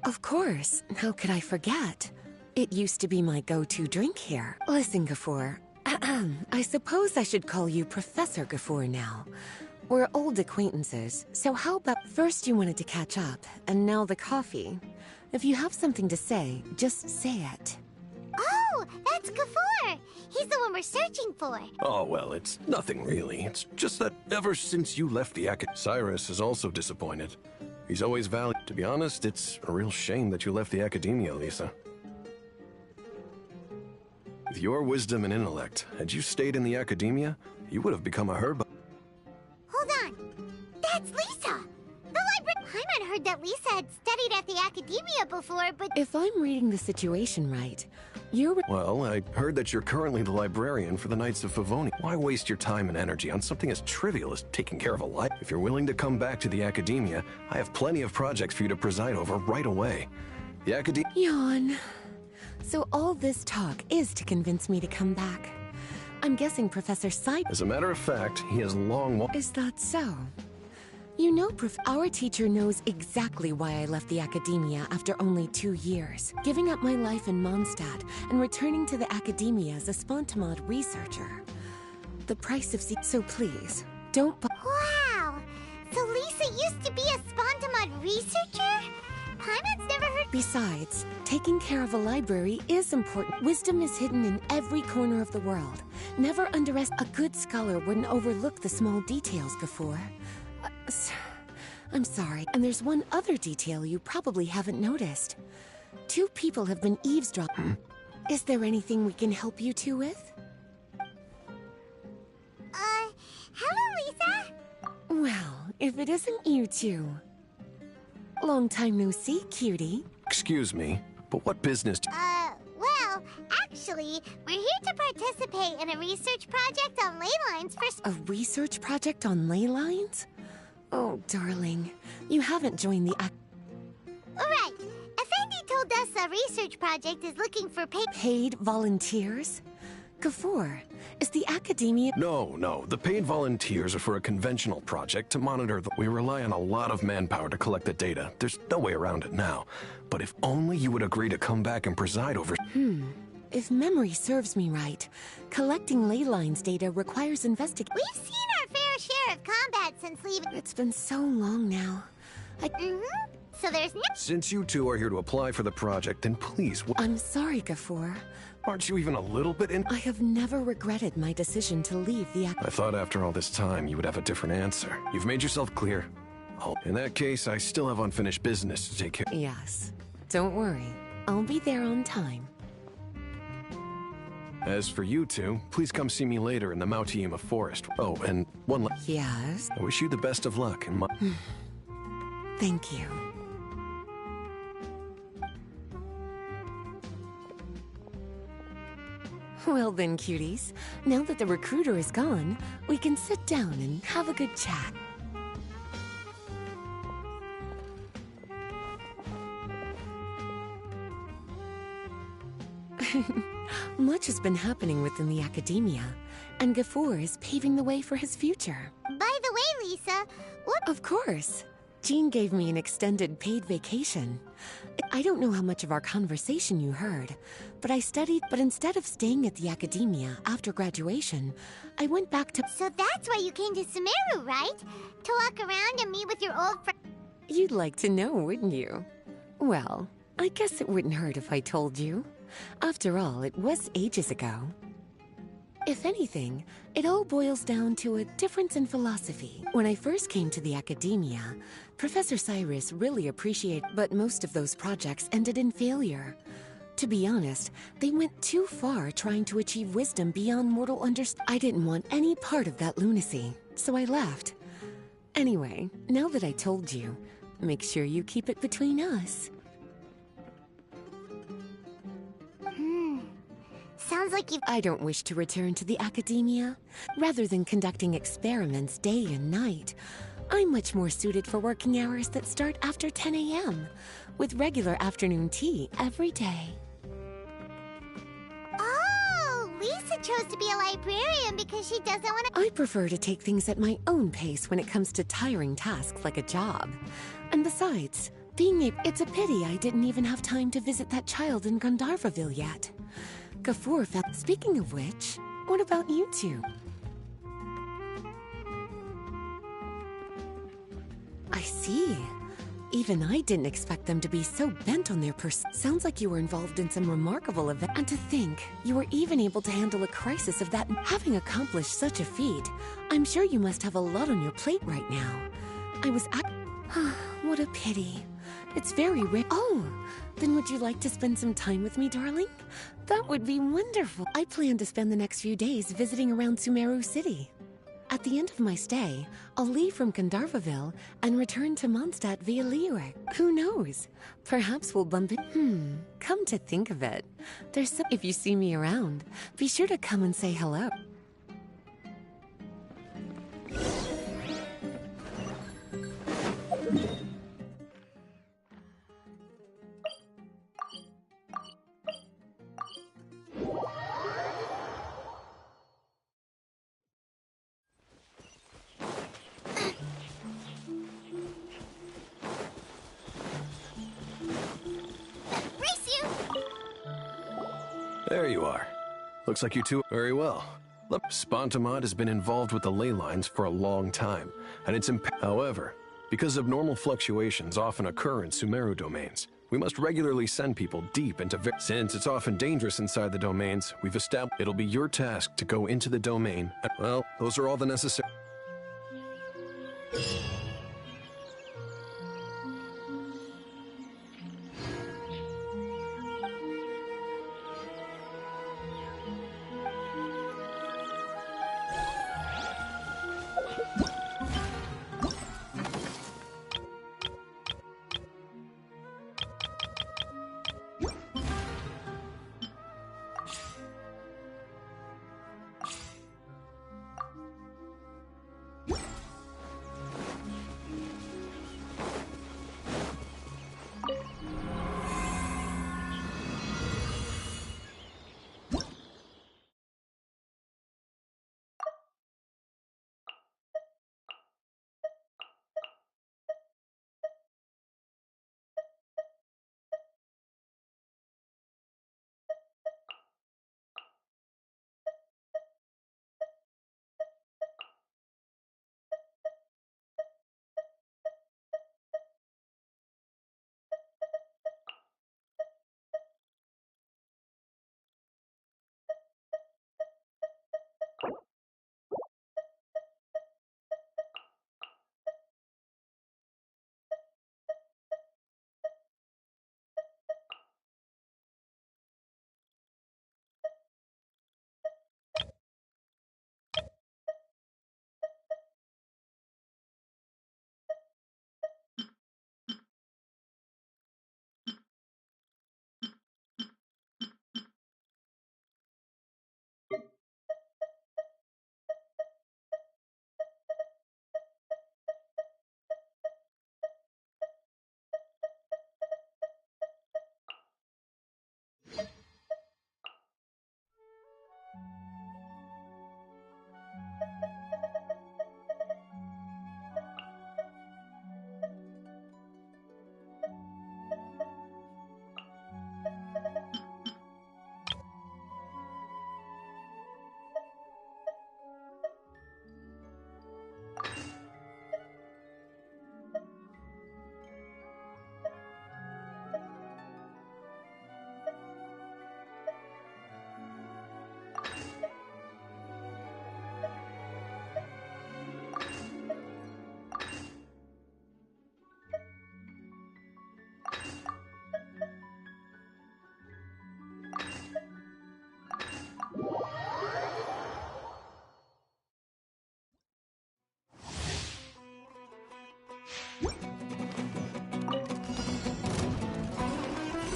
Of course. How could I forget? It used to be my go-to drink here. Listen, Gafoor. I suppose I should call you Professor Gafoor now. We're old acquaintances, so how about first you wanted to catch up, and now the coffee. If you have something to say, just say it. Oh, that's Gafoor! He's the one we're searching for. Oh, well, it's nothing really. It's just that ever since you left the Cyrus is also disappointed. He's always valued. To be honest, it's a real shame that you left the academia, Lisa. With your wisdom and intellect, had you stayed in the academia, you would have become a herb. Hold on. That's Lisa! The library. Paimon heard that Lisa had studied at the academia before, but... If I'm reading the situation right, you're... Well, I heard that you're currently the librarian for the Knights of Favoni. Why waste your time and energy on something as trivial as taking care of a life? If you're willing to come back to the academia, I have plenty of projects for you to preside over right away. The academia... Yawn. So all this talk is to convince me to come back. I'm guessing Professor As a matter of fact, he has long... Is that so? You know, our teacher knows exactly why I left the academia after only 2 years, giving up my life in Mondstadt and returning to the academia as a Spontamod researcher. The price of so please, don't Wow! So Lisa used to be a Spontamod researcher? Paimon's never heard... Besides, taking care of a library is important. Wisdom is hidden in every corner of the world. Never underestimate... A good scholar wouldn't overlook the small details, Gafoor. I'm sorry. And there's one other detail you probably haven't noticed. 2 people have been eavesdropping. Is there anything we can help you two with? Hello, Lisa? Well, if it isn't you two. Long time no see, cutie. Excuse me, but what business... Well, actually, we're here to participate in a research project on ley lines for... A research project on ley lines? Oh, darling, you haven't joined the Alright, Effendi told us a research project is looking for paid volunteers? Gafoor, is the academia... No, the paid volunteers are for a conventional project to monitor the... We rely on a lot of manpower to collect the data. There's no way around it now. But if only you would agree to come back and preside over... If memory serves me right, collecting ley lines data requires investigation. We've seen our fair share of combat since leaving... It's been so long now. So there's no... Since you two are here to apply for the project, then please... I'm sorry, Gafoor. Aren't you even a little bit in... I have never regretted my decision to leave the I thought after all this time you would have a different answer. You've made yourself clear. Oh, in that case, I still have unfinished business to take care... Yes. Don't worry. I'll be there on time. As for you two, please come see me later in the Mautiima Forest. Oh, and one last... Yes? I wish you the best of luck in my... Thank you. Well then, cuties, now that the recruiter is gone, we can sit down and have a good chat. Much has been happening within the academia, and Gafoor is paving the way for his future. By the way, Lisa, what... Of course. Jean gave me an extended paid vacation. I don't know how much of our conversation you heard, but I studied... But instead of staying at the academia after graduation, I went back to... So that's why you came to Sumeru, right? To walk around and meet with your old friend... You'd like to know, wouldn't you? Well, I guess it wouldn't hurt if I told you. After all, it was ages ago. If anything, it all boils down to a difference in philosophy. When I first came to the academia, Professor Cyrus really appreciated, but most of those projects ended in failure. To be honest, they went too far trying to achieve wisdom beyond mortal understanding. I didn't want any part of that lunacy, so I left. Anyway, now that I told you, make sure you keep it between us. Sounds like you've... I don't wish to return to the academia. Rather than conducting experiments day and night, I'm much more suited for working hours that start after 10 a.m., with regular afternoon tea every day. Oh, Lisa chose to be a librarian because she doesn't want to... I prefer to take things at my own pace when it comes to tiring tasks like a job. And besides, It's a pity I didn't even have time to visit that child in Gandharvaville yet. Gafur felt. Speaking of which, what about you two? I see. Even I didn't expect them to be so bent on their Sounds like you were involved in some remarkable event. And to think, you were even able to handle a crisis of that. Having accomplished such a feat, I'm sure you must have a lot on your plate right now. What a pity. It's very rare. Oh, then would you like to spend some time with me, darling? That would be wonderful. I plan to spend the next few days visiting around Sumeru City. At the end of my stay, I'll leave from Gandharvaville and return to Mondstadt via Liyue. Who knows? Perhaps we'll bump in. Come to think of it, if you see me around, be sure to come and say hello. There you are. Looks like you two very well. Look, Spontamod has been involved with the ley lines for a long time, and it's However, because abnormal fluctuations often occur in Sumeru domains, we must regularly send people deep into Since it's often dangerous inside the domains, we've established it'll be your task to go into the domain. Well, those are all the necessary...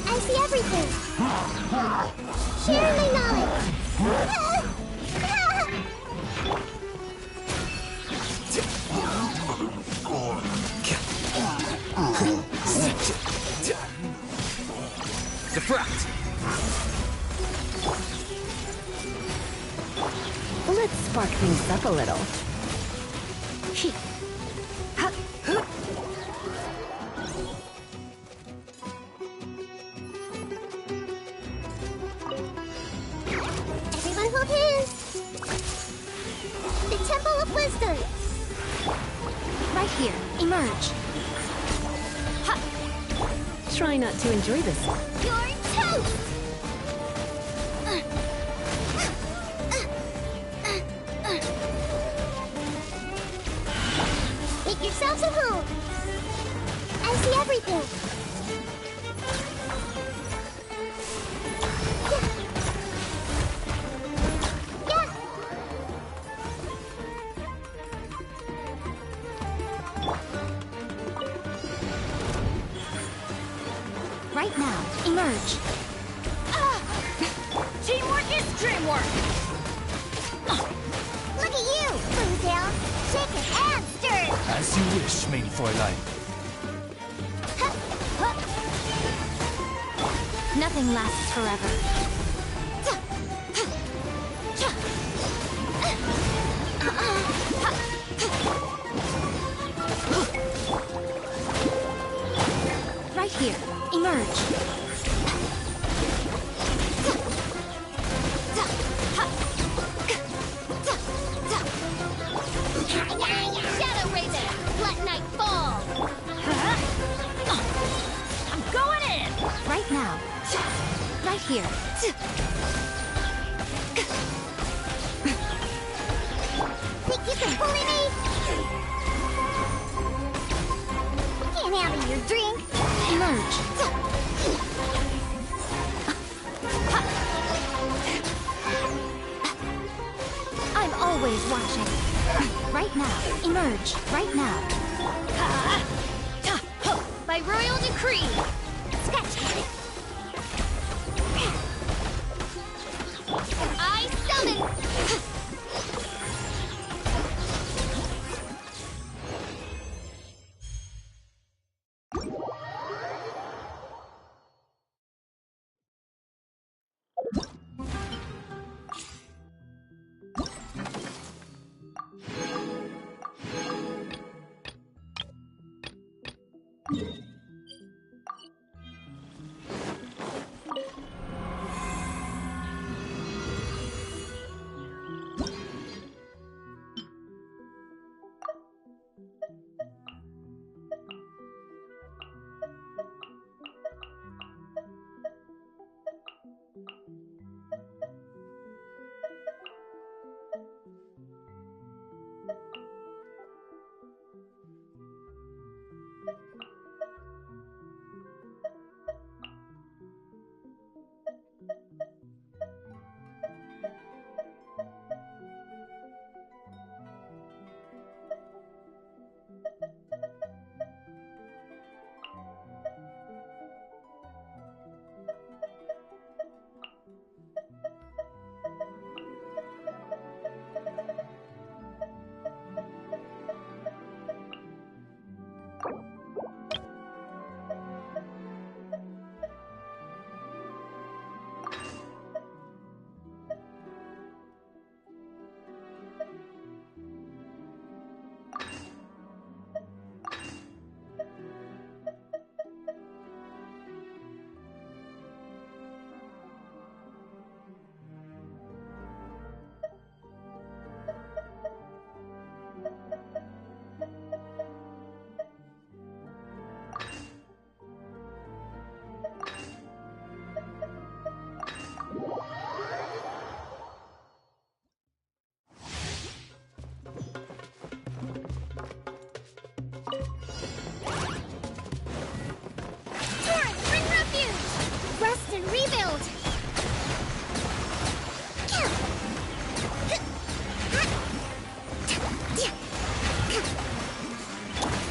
I see everything. Share my knowledge. Defract. Let's spark things up a little. here, emerge. Ha! Try not to enjoy this. You're toast! Make yourselves at home. I see everything. Yeah. Right now, emerge. Teamwork is dreamwork! Look at you, Boomtail! Shaking and stirred! As you wish, main Fräulein. Nothing lasts forever. Right here, emerge. Shadow Raven! Let night fall! I'm going in! Right now. Right here. Think you can bully me? Can't handle your drink! Emerge. I'm always watching. Right now. Emerge. Right now. By royal decree! Scratch! I summon!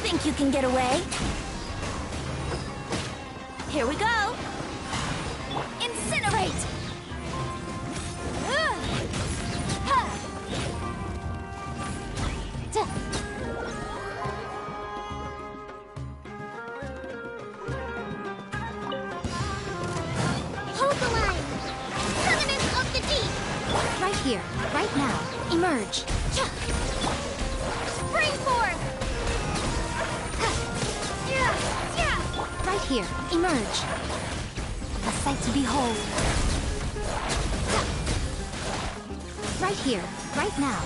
Think you can get away? Here we go! Incinerate! Hold the line! Covenant of the Deep! Right here, right now. Emerge. Spring forth! Right here, emerge. A sight to behold. Right here, right now.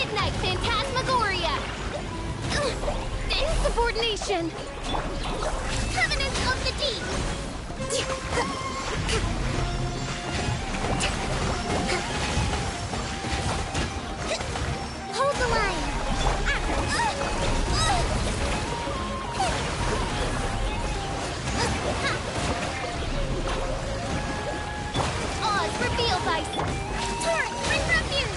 Ignite Phantasmagoria! Insubordination! Covenant of the Deep! Hold the line! Oz revealed ice! Torrent, bring refuge!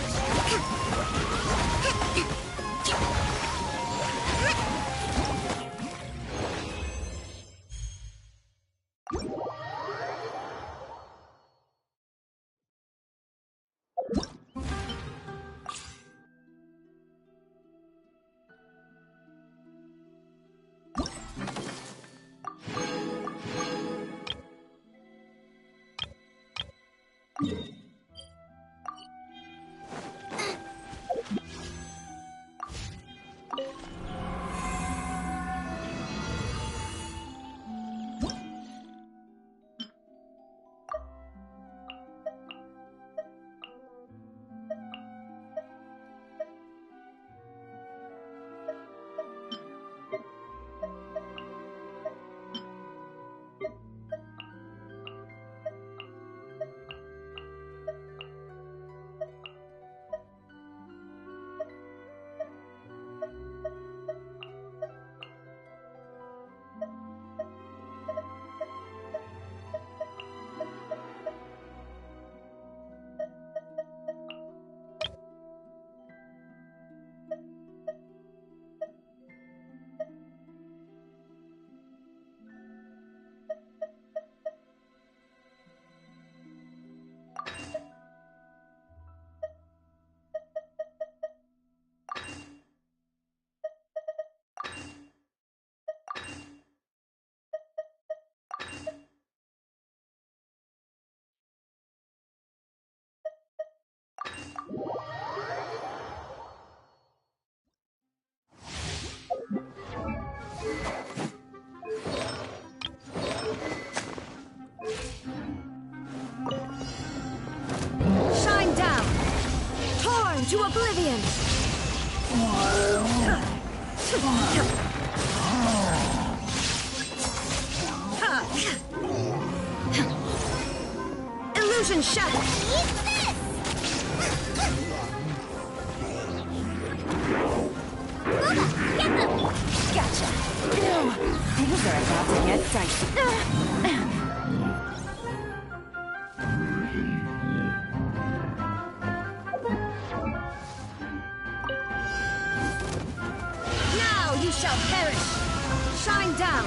Shine down! Torn to oblivion! Illusion shattered! Eat this! Luda, get them! Gotcha! Ew, things are about to get dicey. Now you shall perish! Shine down!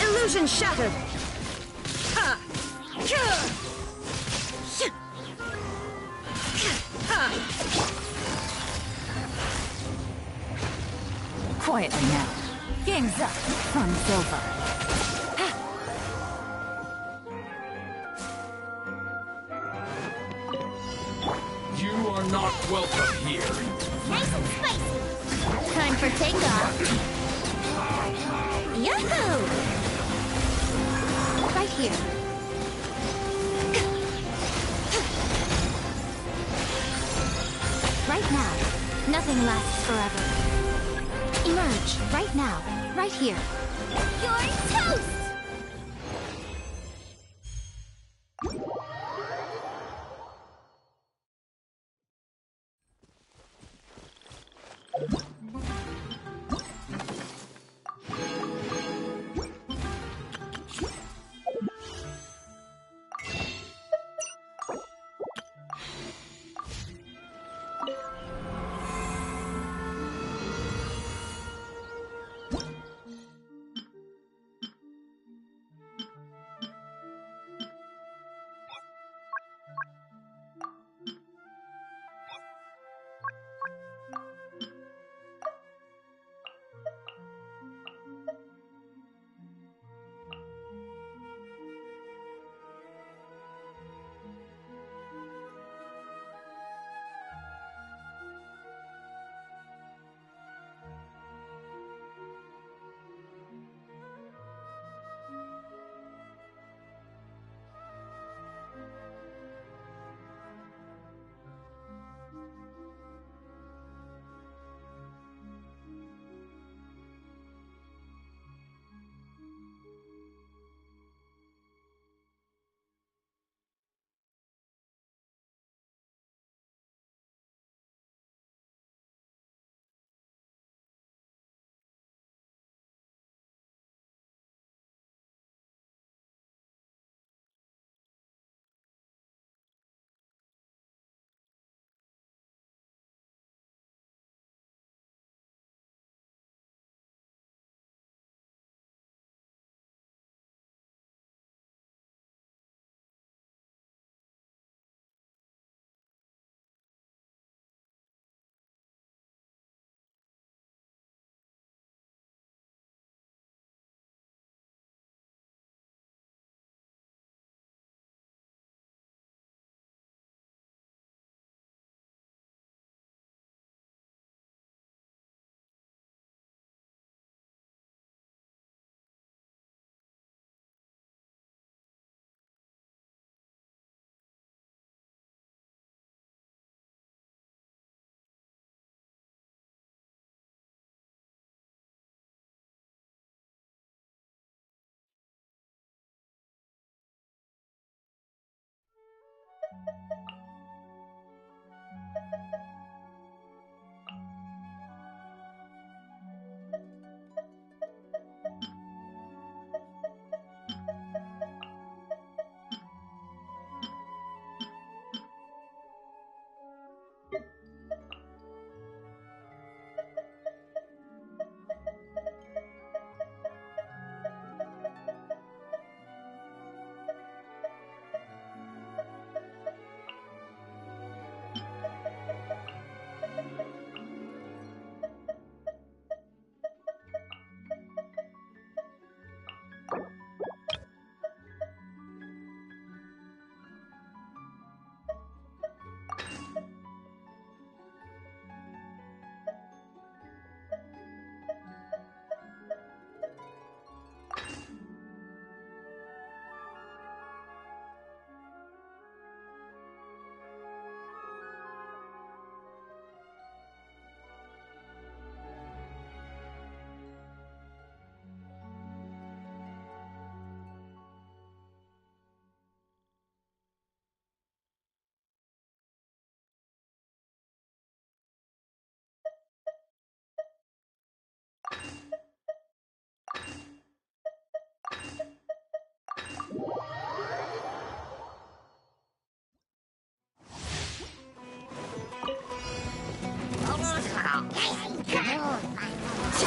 Illusion shattered! Quietly now. Game's up. Fun's over. You are not welcome here. Nice and spicy! Time for takeoff! Yahoo! Right here. Right now. Nothing lasts forever. Emerge. Right now. Right here. You're toast!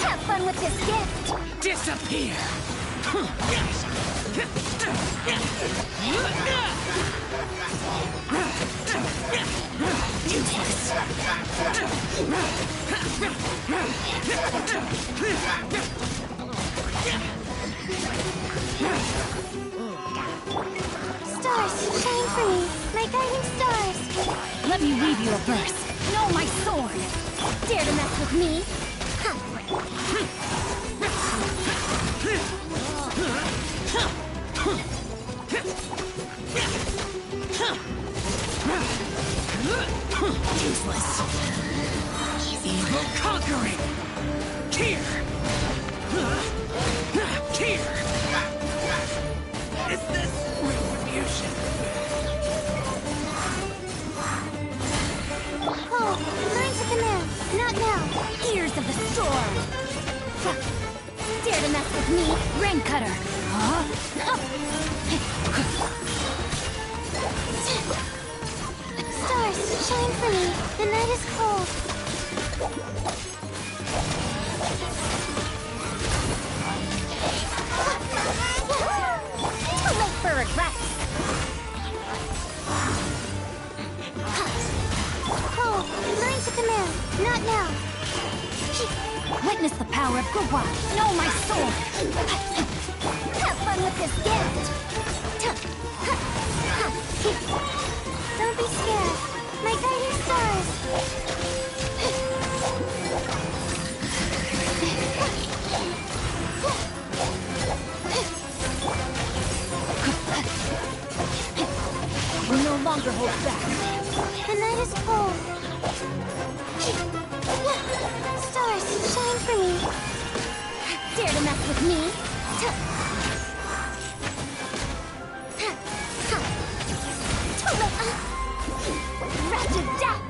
Have fun with this gift! Disappear! Stars, shine for me, my guiding stars! Let me weave you a verse. Know my sword! Dare to mess with me? Useless. Evil conquering! Here! Here! Is this retribution? Oh, learn to command, not now. Ears of the storm. Dare to mess with me, Rain Cutter. Stars, shine for me. The night is cold. Too late for regrets. Oh, learn to command, not now. Witness the power of Gugwa. Know my sword. Have fun with this gift. Don't be scared. My guiding stars. We no longer hold back. The night is cold. Stars, shine for me. Dare to mess with me? Wretched death!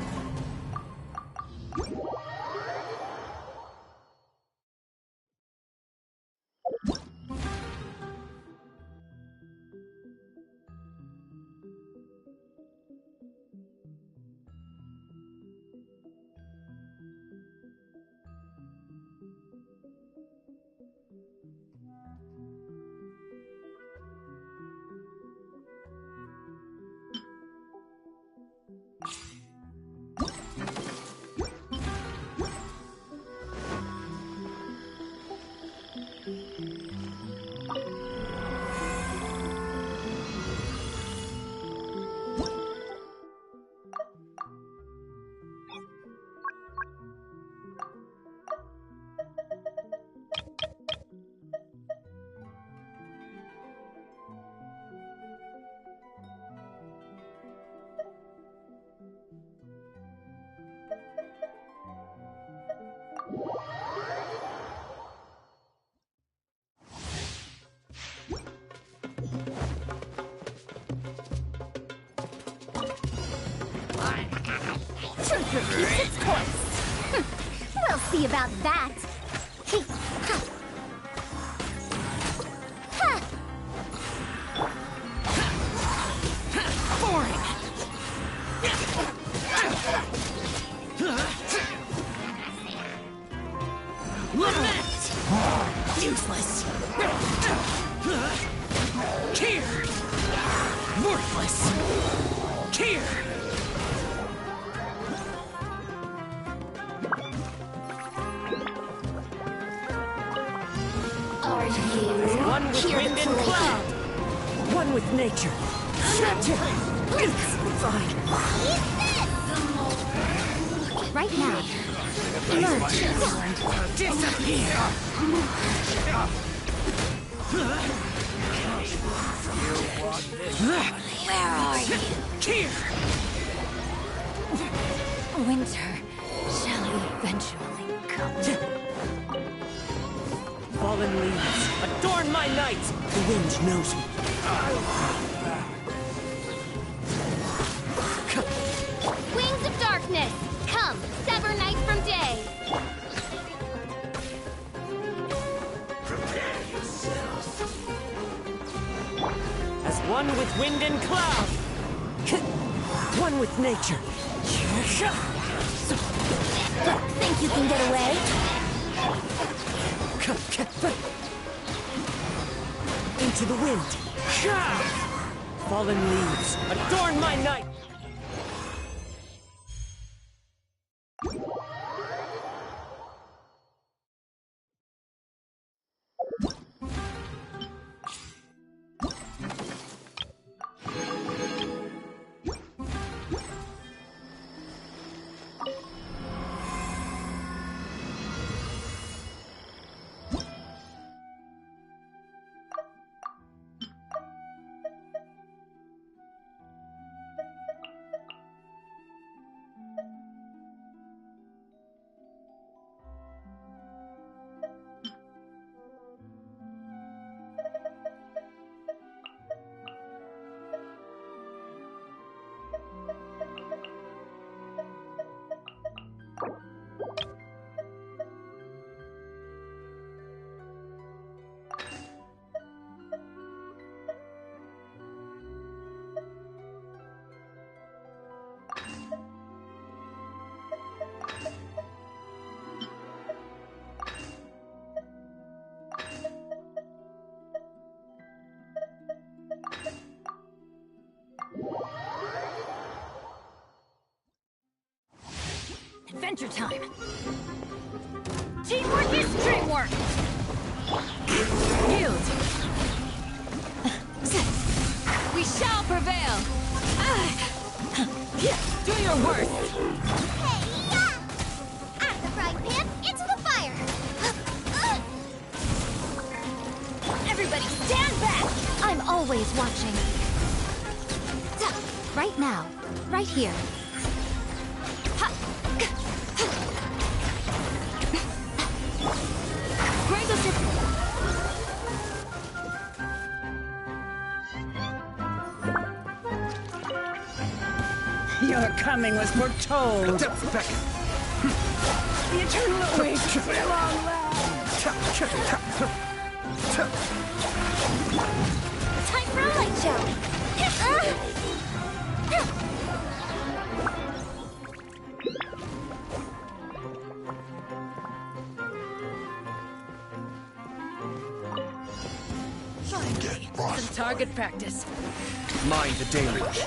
repeats its course. We'll see about that. Boring! Lament! Useless! Here! Worthless! Here! Are you One with here wind to and play? cloud! One with nature! Fine! Right now. Emerge. Disappear! Where are you? Here! Winter shall eventually come. Fallen leaves, adorn my night! The wind knows me. Wings of darkness, come, sever night from day. As one with wind and cloud! One with nature! Think you can get away? Into the wind! Fallen leaves, adorn my night! Adventure time. Teamwork is dreamwork. Yield! We shall prevail. Do your worst! Hey-ya! Out of the frying pan, into the fire! Everybody stand back. I'm always watching. Right now. Right here. Your coming was foretold! The eternal awaits at long last! Time for a light show. Some target practice. Mind the deluge.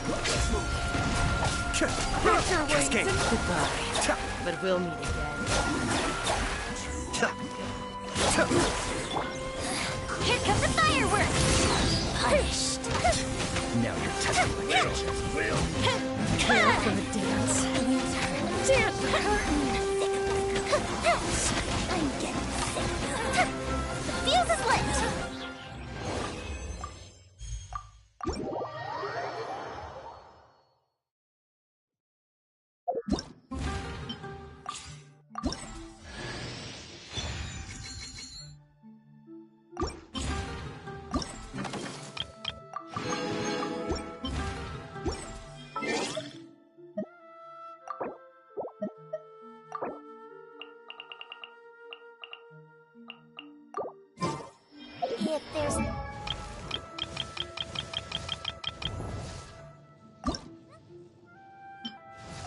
Cascade. Goodbye. But we'll meet again. Here come the fireworks. Punished. Now you're testing my patience, Will. Here for the dance. Winter. Tears the curtain. I'm getting sick. The fuse is lit. If there's...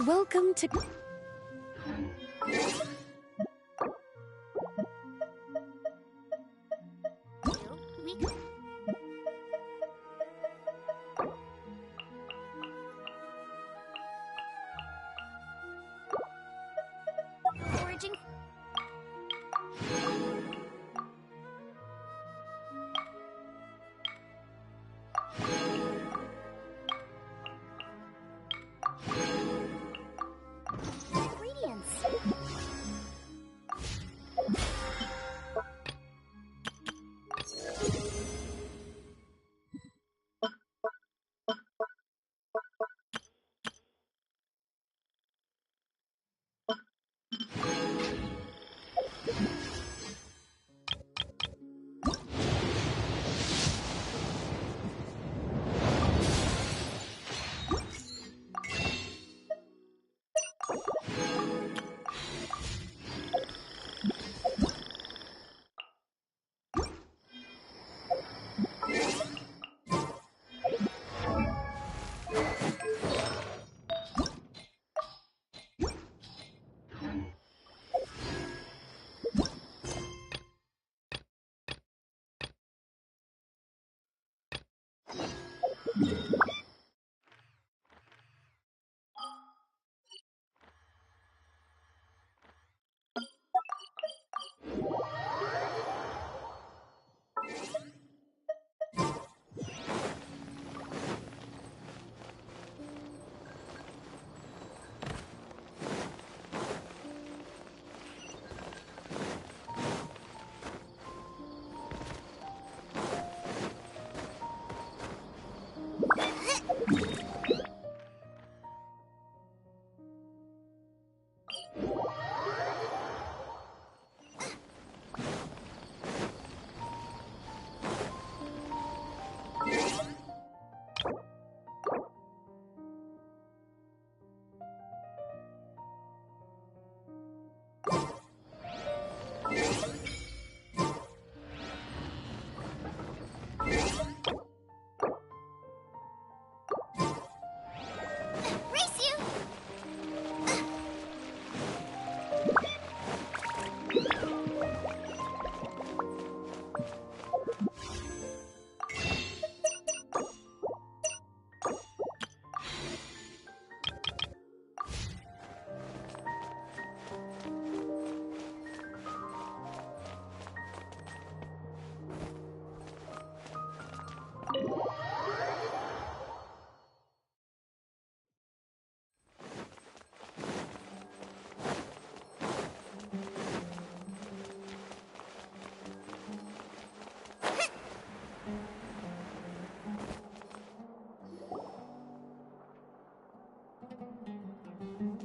Welcome to... Foraging... Ingredients. Race you!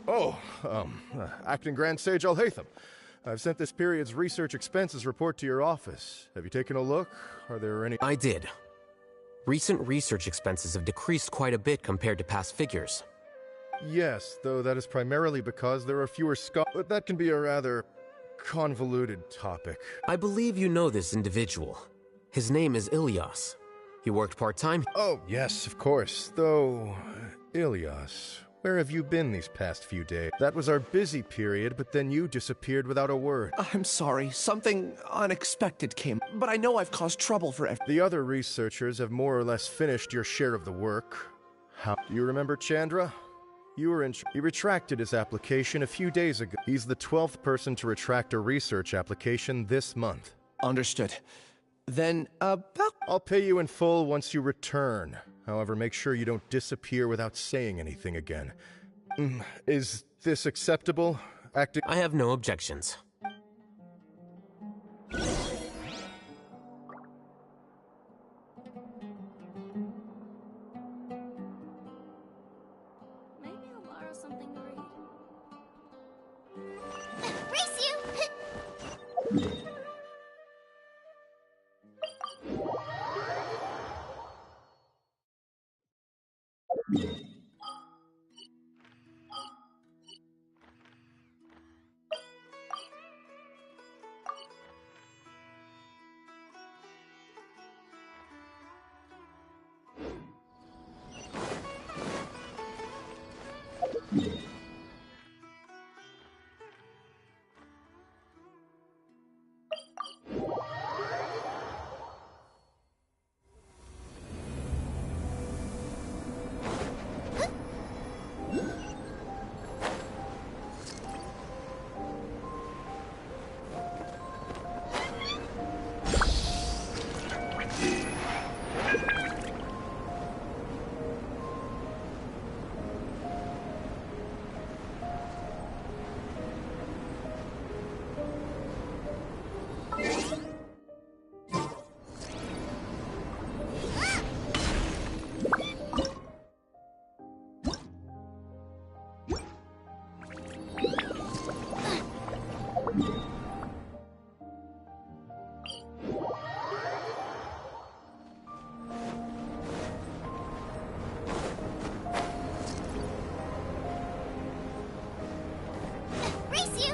Oh, Acting Grand Sage Alhaitham. I've sent this period's research expenses report to your office. Have you taken a look? Are there any... I did. Recent research expenses have decreased quite a bit compared to past figures. Yes, though that is primarily because there are fewer scholars. But that can be a rather convoluted topic. I believe you know this individual. His name is Ilias. He worked part-time. Oh, yes, of course. Though, Ilias, where have you been these past few days? That was our busy period, but then you disappeared without a word. I'm sorry, something unexpected came, but I know I've caused trouble for everyone. The other researchers have more or less finished your share of the work. How... Do you remember Chandra? You were in... He retracted his application a few days ago. He's the 12th person to retract a research application this month. Understood. Then, I'll pay you in full once you return. However, make sure you don't disappear without saying anything again. Is this acceptable? Acting... I have no objections. Maybe I'll borrow something to read. Race you! Race you!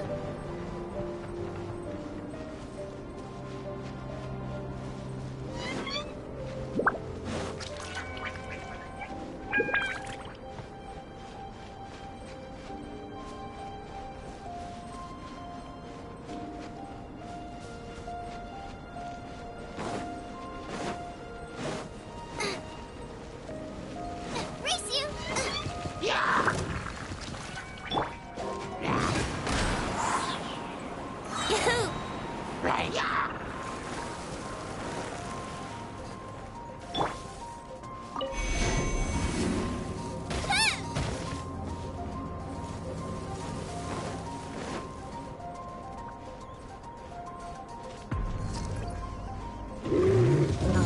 Race you! Yahoo! Right.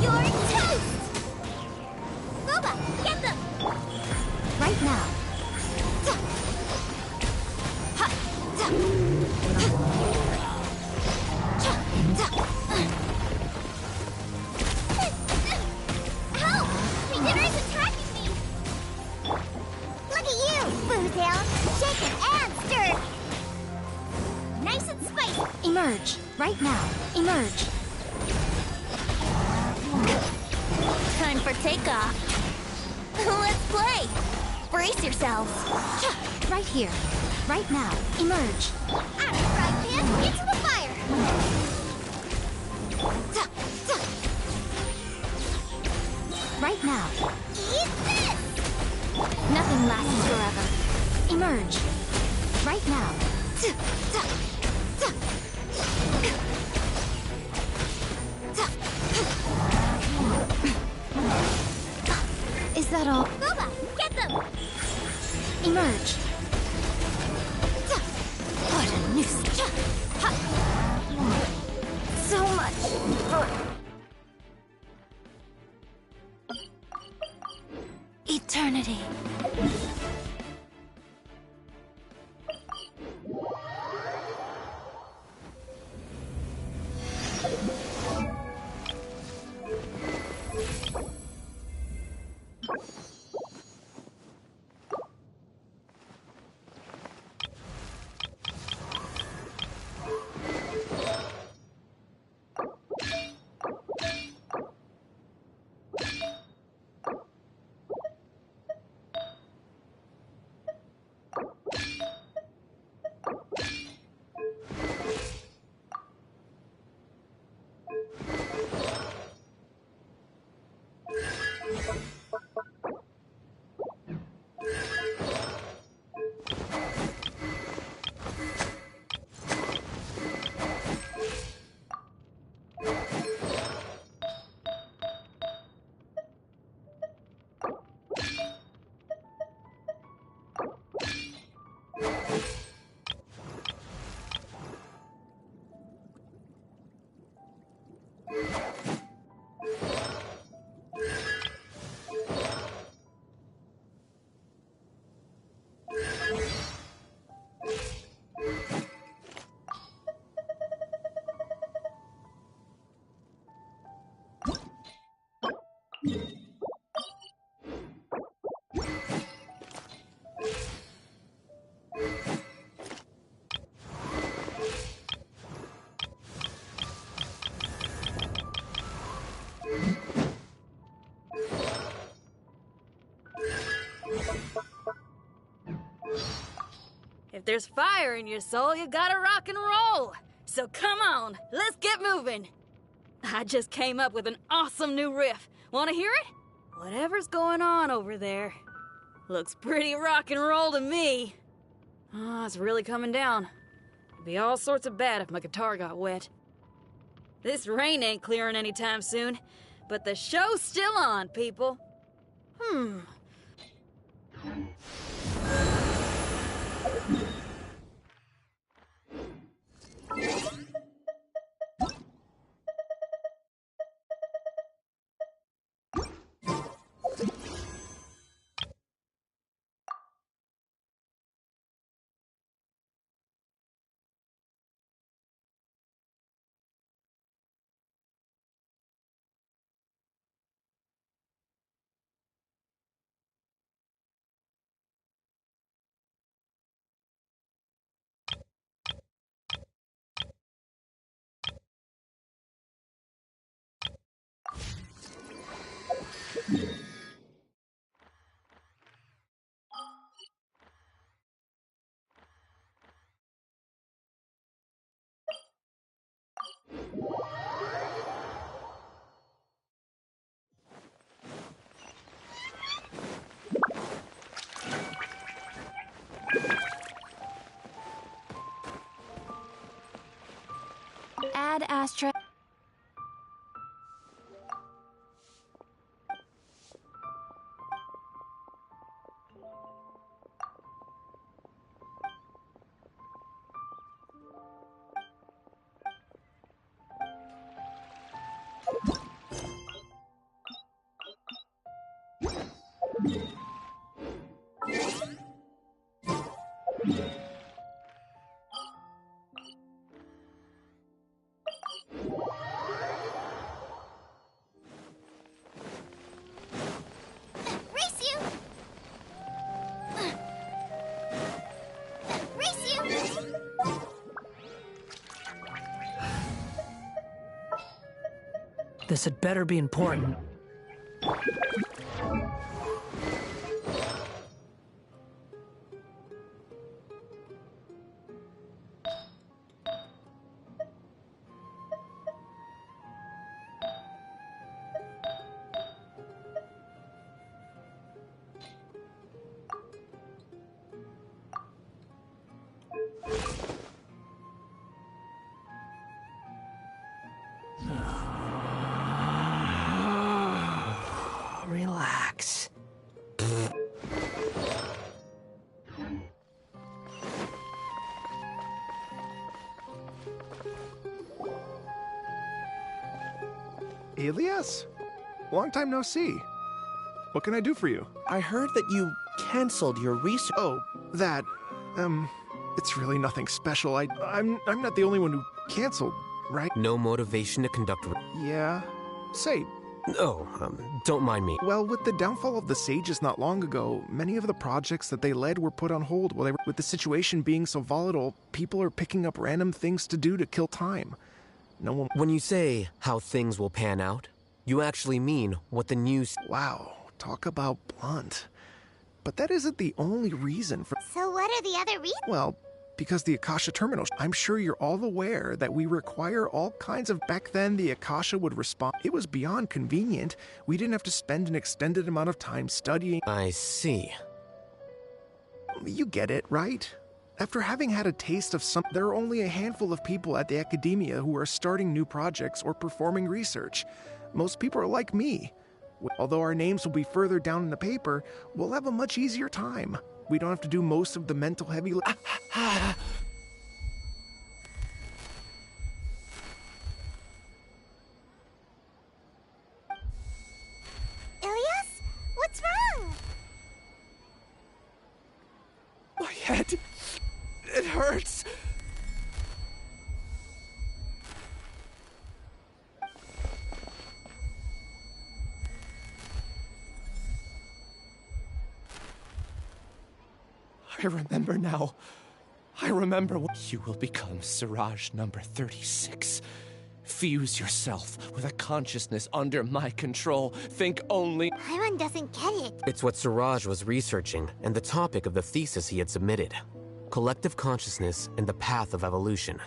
You're toast! Boba, get them! Right now. Help! Beginner's attacking me! Look at you, Bootail! Shaken and stirred! Nice and spicy! Emerge. Right now. Emerge. Time for takeoff! Let's play! Brace yourselves! Right here. Right now. Emerge. Out of the frying pan, into the fire! Right now. Eat this! Nothing lasts forever. Emerge. Right now. Is that all? Boba, get them! Emerge. What a nuisance. So much. Eternity. there's fire in your soul, you gotta rock and roll. So come on, let's get moving. I just came up with an awesome new riff. Wanna hear it? Whatever's going on over there. Looks pretty rock and roll to me. Oh, it's really coming down. It'd be all sorts of bad if my guitar got wet. This rain ain't clearing anytime soon, but the show's still on, people. Add astra. Race you! Race you! This had better be important. Relax. Elias? Long time no see. What can I do for you? I heard that you canceled your research. Oh, that. It's really nothing special. I'm not the only one who canceled, right? No motivation to conduct... Yeah. Say, Oh, don't mind me. well, with the downfall of the Sages not long ago, many of the projects that they led were put on hold. With the situation being so volatile, people are picking up random things to do to kill time. No one... When you say how things will pan out, you actually mean what the news... Wow, talk about blunt. But that isn't the only reason for... So what are the other reasons? Well, because the Akasha Terminal... I'm sure you're all aware that we require all kinds of... Back then, the Akasha would respond. It was beyond convenient. We didn't have to spend an extended amount of time studying... I see. You get it, right? After having had a taste of some... There are only a handful of people at the academia who are starting new projects or performing research. Most people are like me. Although our names will be further down in the paper, we'll have a much easier time. We don't have to do most of the mental heavy... Ilias? What's wrong? My head... It hurts. I remember now. I remember what... You will become Siraj number 36. Fuse yourself with a consciousness under my control. Think only... Paimon doesn't get it. It's what Siraj was researching, and the topic of the thesis he had submitted. collective consciousness, and the path of evolution.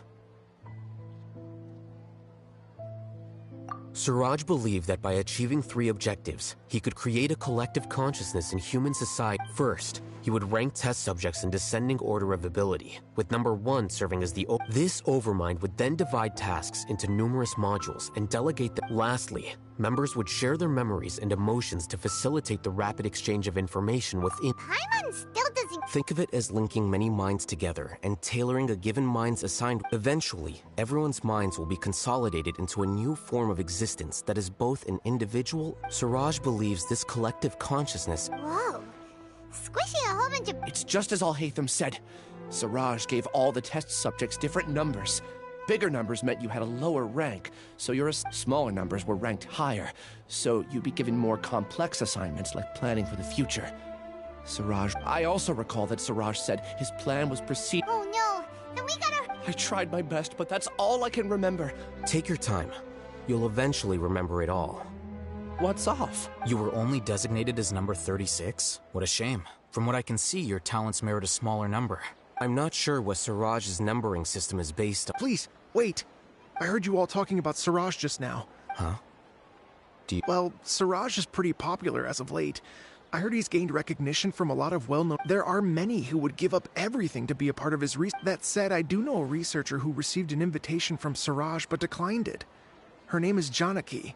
Suraj believed that by achieving 3 objectives, he could create a collective consciousness in human society. First, he would rank test subjects in descending order of ability, with number 1 serving as the This overmind would then divide tasks into numerous modules and delegate them. Lastly, members would share their memories and emotions to facilitate the rapid exchange of information within. Paimon still doesn't... Think of it as linking many minds together and tailoring a given mind's assigned. Eventually, everyone's minds will be consolidated into a new form of existence that is both an individual. Suraj believes this collective consciousness. Whoa. Squishing a whole bunch of... It's just as Al-Haytham said. Siraj gave all the test subjects different numbers. Bigger numbers meant you had a lower rank, so your smaller numbers were ranked higher, so you'd be given more complex assignments like planning for the future. I also recall that Siraj said his plan was proceed. Oh no, then we gotta... I tried my best, but that's all I can remember. Take your time. You'll eventually remember it all. What's off? You were only designated as number 36? What a shame. From what I can see, your talents merit a smaller number. I'm not sure what Siraj's numbering system is based on. Please, wait. I heard you all talking about Siraj just now. Huh? Well, Siraj is pretty popular as of late. I heard he's gained recognition from a lot of well-known... There are many who would give up everything to be a part of his research. That said, I do know a researcher who received an invitation from Siraj but declined it. Her name is Janaki.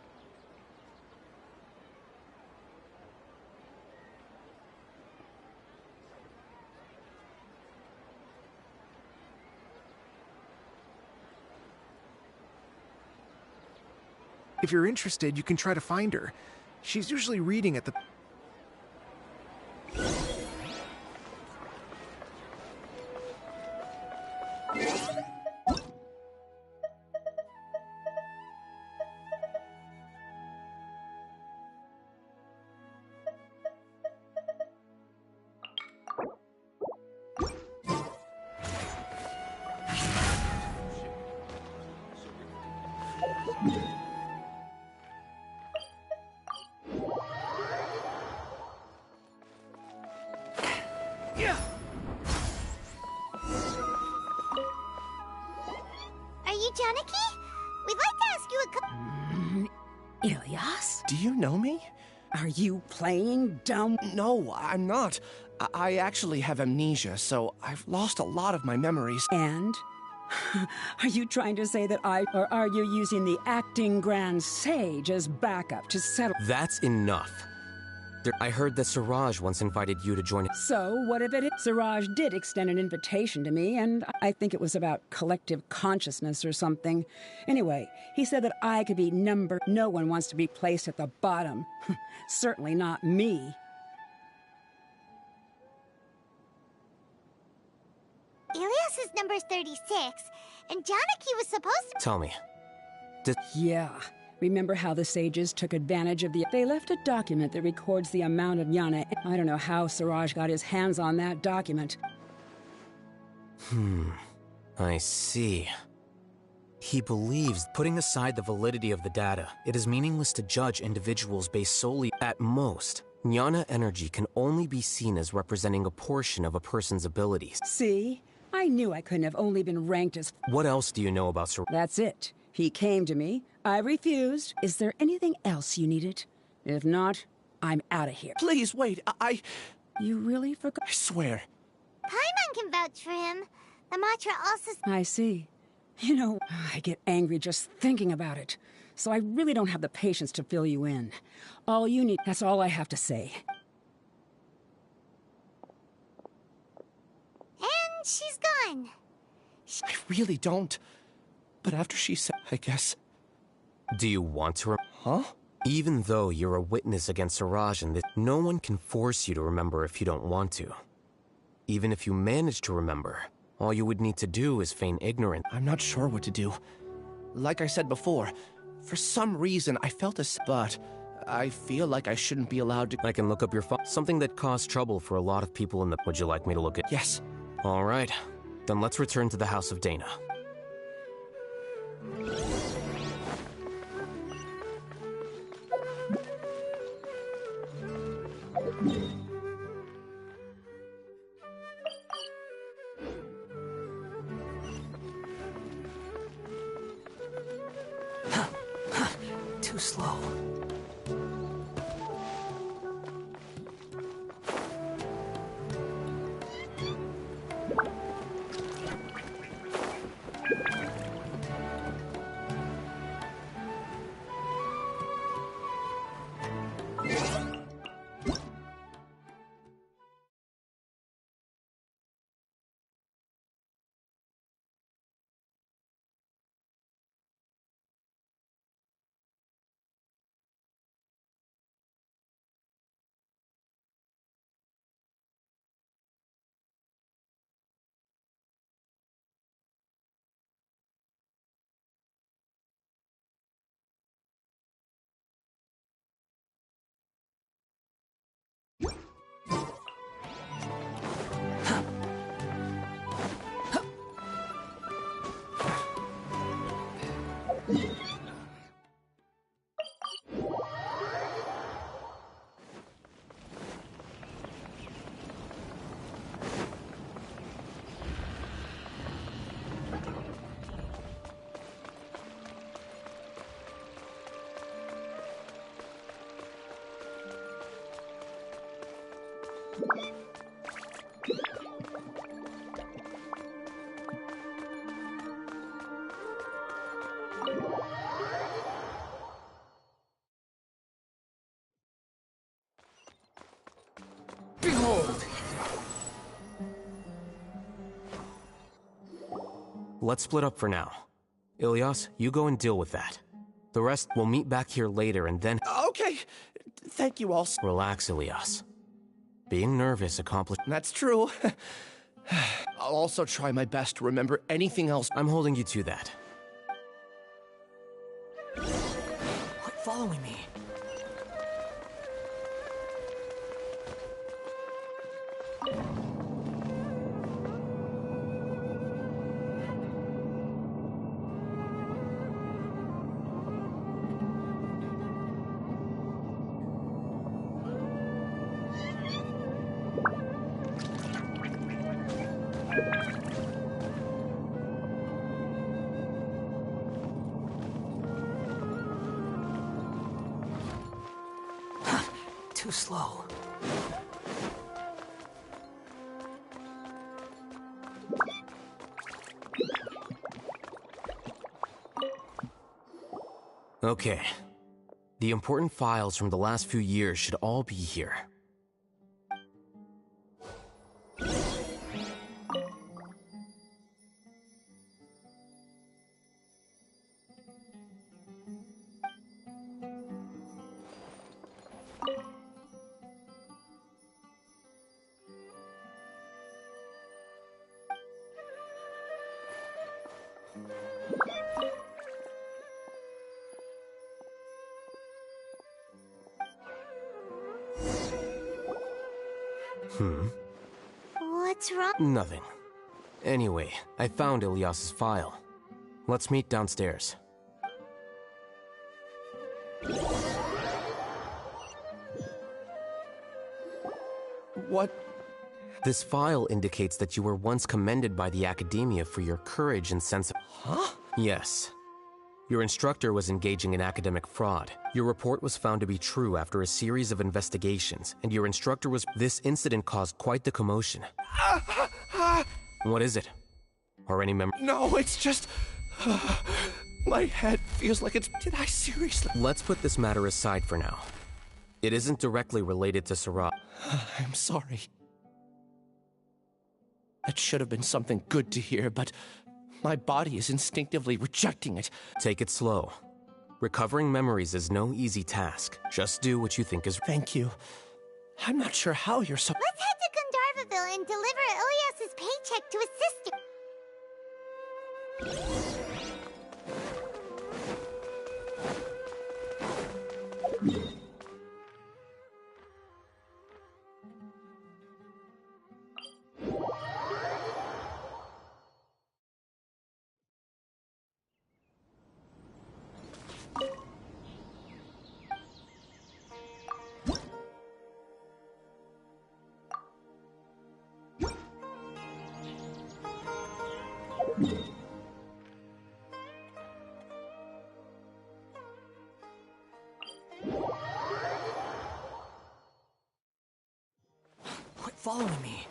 If you're interested, you can try to find her. She's usually reading at the... Are you Janaki? We'd like to ask you a couple... Ilyas? Do you know me? Are you playing dumb? No, I'm not. I actually have amnesia, so I've lost a lot of my memories. And? Are you trying to say that or are you using the acting Grand Sage as backup to settle? That's enough. I heard that Siraj once invited you to join. So, what if it is? Siraj did extend an invitation to me, and I think it was about collective consciousness or something. Anyway, he said that I could be number... No one wants to be placed at the bottom. Certainly not me. Ilyas is number 36, and Janaki was supposed to... Tell me. Yeah. Remember how the sages took advantage of the... They left a document that records the amount of Yana. I don't know how Siraj got his hands on that document. I see. He believes, putting aside the validity of the data, it is meaningless to judge individuals based solely... At most, Jnana energy can only be seen as representing a portion of a person's abilities. See? I knew I couldn't have only been ranked as... What else do you know about Siraj? That's it. He came to me. I refused. Is there anything else you needed? If not, I'm out of here. Please, wait, You really forgot? I swear. Paimon can vouch for him. The mantra also... I see. You know, I get angry just thinking about it. So I really don't have the patience to fill you in. All you need... That's all I have to say. And she's gone. I really don't. But after she said, I guess... Do you want to Huh? Even though you're a witness against Siraj and this, no one can force you to remember if you don't want to. Even if you manage to remember, all you would need to do is feign ignorance. I'm not sure what to do. Like I said before, for some reason I felt but I feel like I shouldn't be allowed to... I can look up your file. Something that caused trouble for a lot of people in the... Would you like me to look at... Yes. All right. Then let's return to the House of Dana. Too slow. Behold! Let's split up for now. Ilias, you go and deal with that. The rest, we'll meet back here later and then... Okay. Thank you all. Relax, Ilias. Being nervous accomplished... That's true. I'll also try my best to remember anything else. I'm holding you to that. Quit following me. Too slow. Okay. The important files from the last few years should all be here. What's wrong? Nothing. Anyway, I found Ilias's file. Let's meet downstairs. What? This file indicates that you were once commended by the Academia for your courage and sense of... Huh? Yes. Your instructor was engaging in academic fraud. Your report was found to be true after a series of investigations, and your instructor was... This incident caused quite the commotion. What is it? Or any memory? No, it's just... my head feels like it's... Did I seriously... Let's put this matter aside for now. It isn't directly related to Sarah. I'm sorry. That should have been something good to hear, but my body is instinctively rejecting it. Take it slow. Recovering memories is no easy task. Just do what you think is... Thank you. I'm not sure how you're so... Let's head to Gandharvaville and deliver Ilias's paycheck to his sister. Quit following me.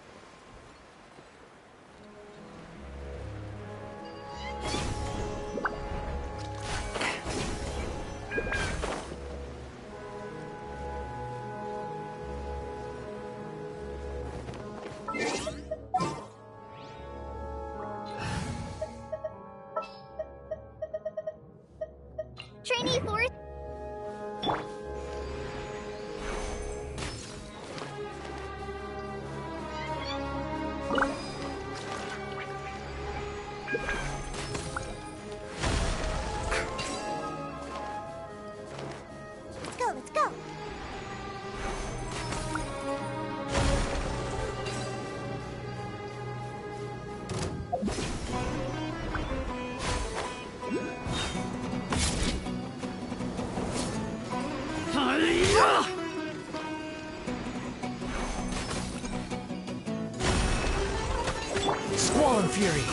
Trainee Force. Let's go, let's go. Squall and Fury.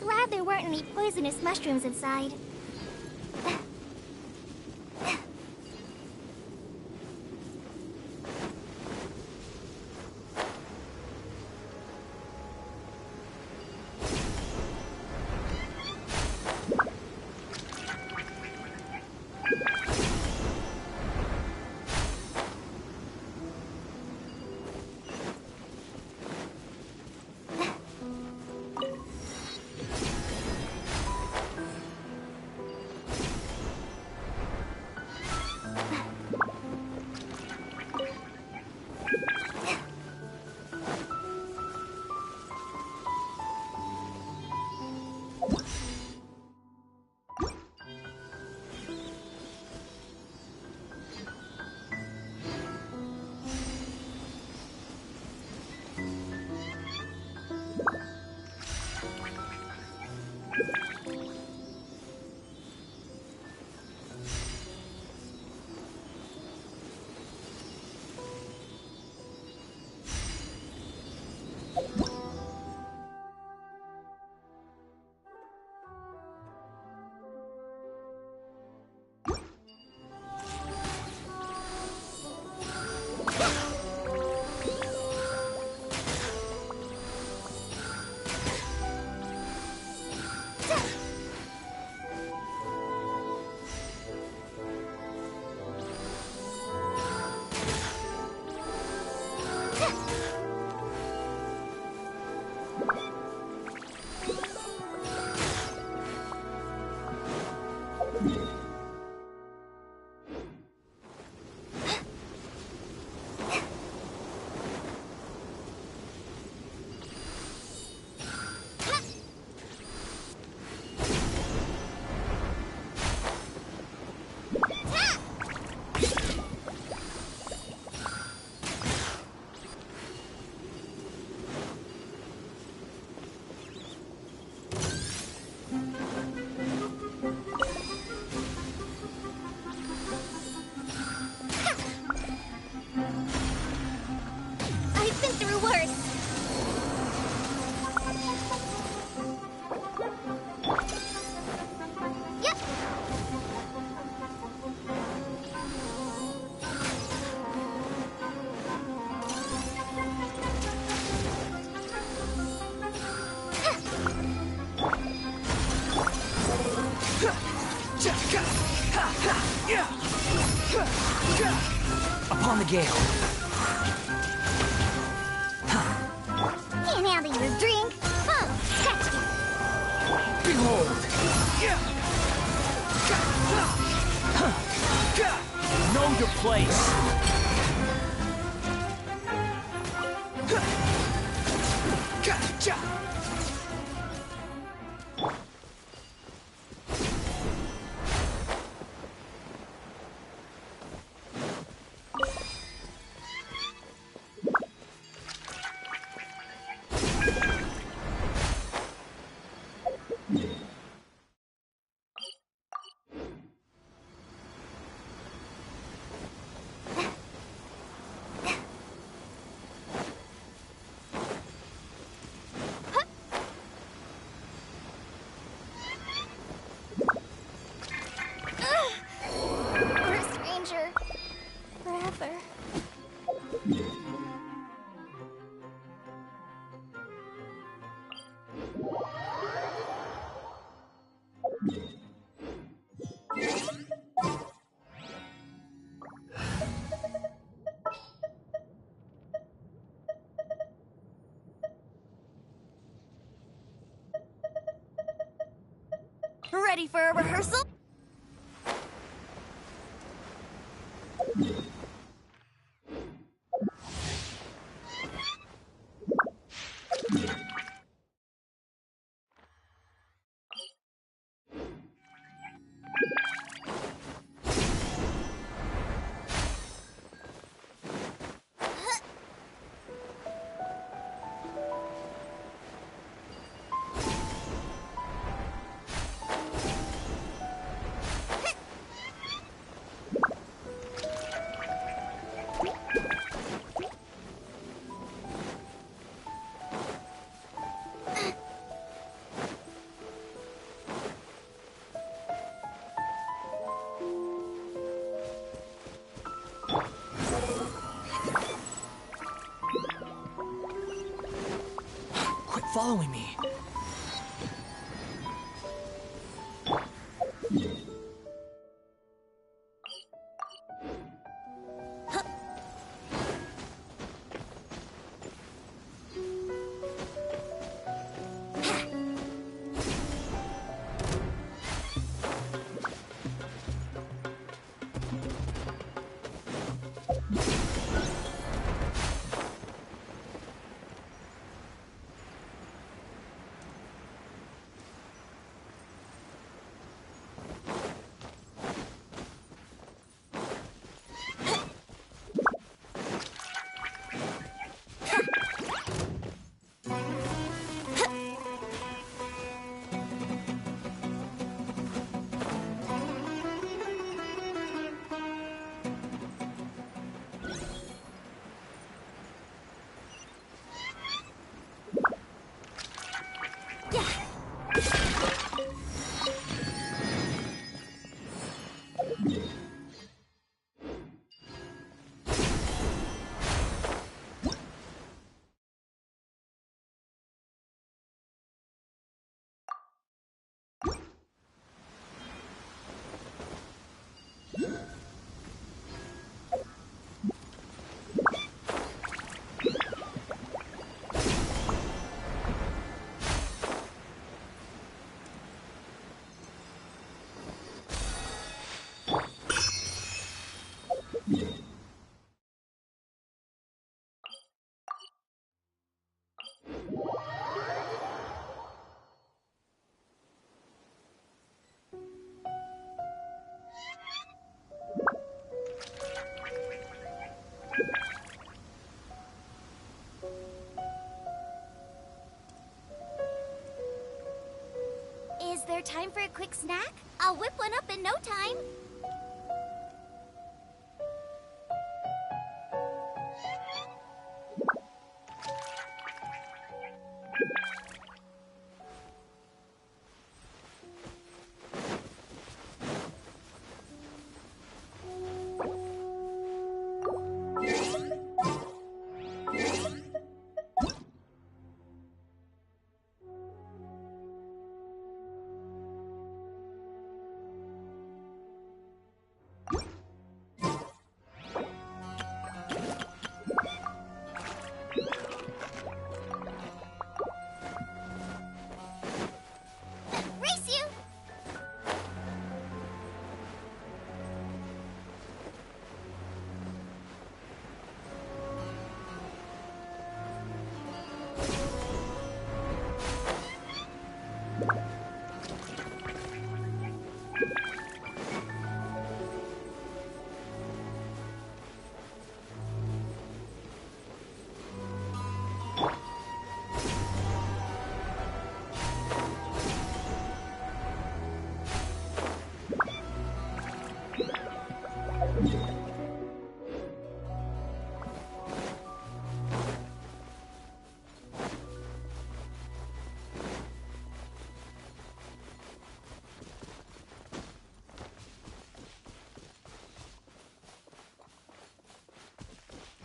Glad there weren't any poisonous mushrooms inside. Upon the gale. Can't handle your drink. Oh, scratch you. Behold! place. Gotcha! First ranger. Forever. Ready for a rehearsal? Quit following me. Is there time for a quick snack? I'll whip one up in no time. Race you!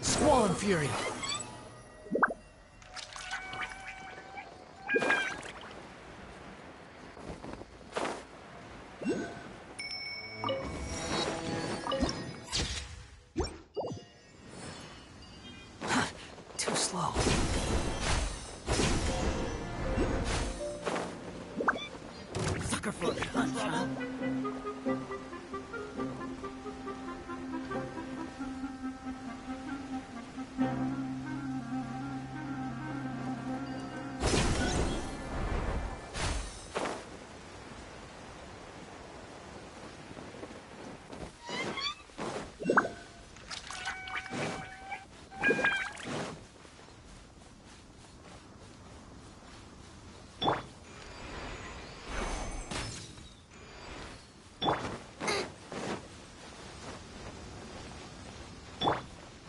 Swollen Fury! Too slow. Sucker for a punch, huh?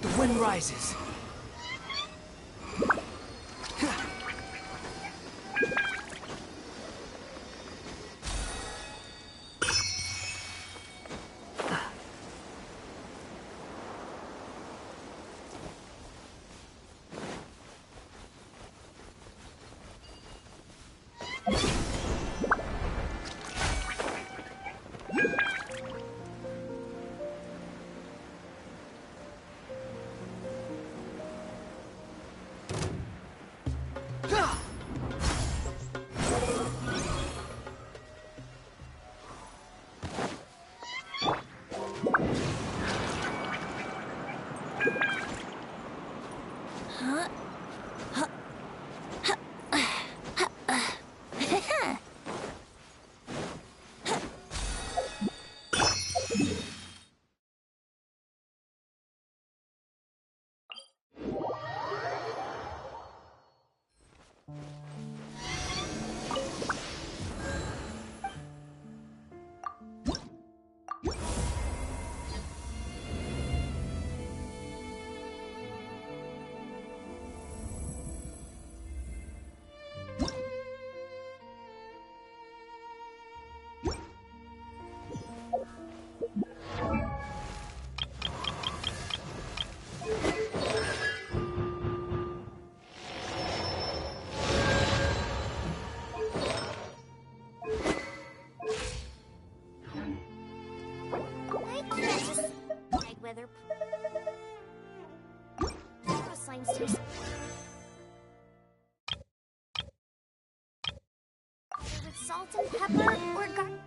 The wind rises. Weather. Slimesters. With salt and pepper or garlic.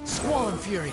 Swollen Fury!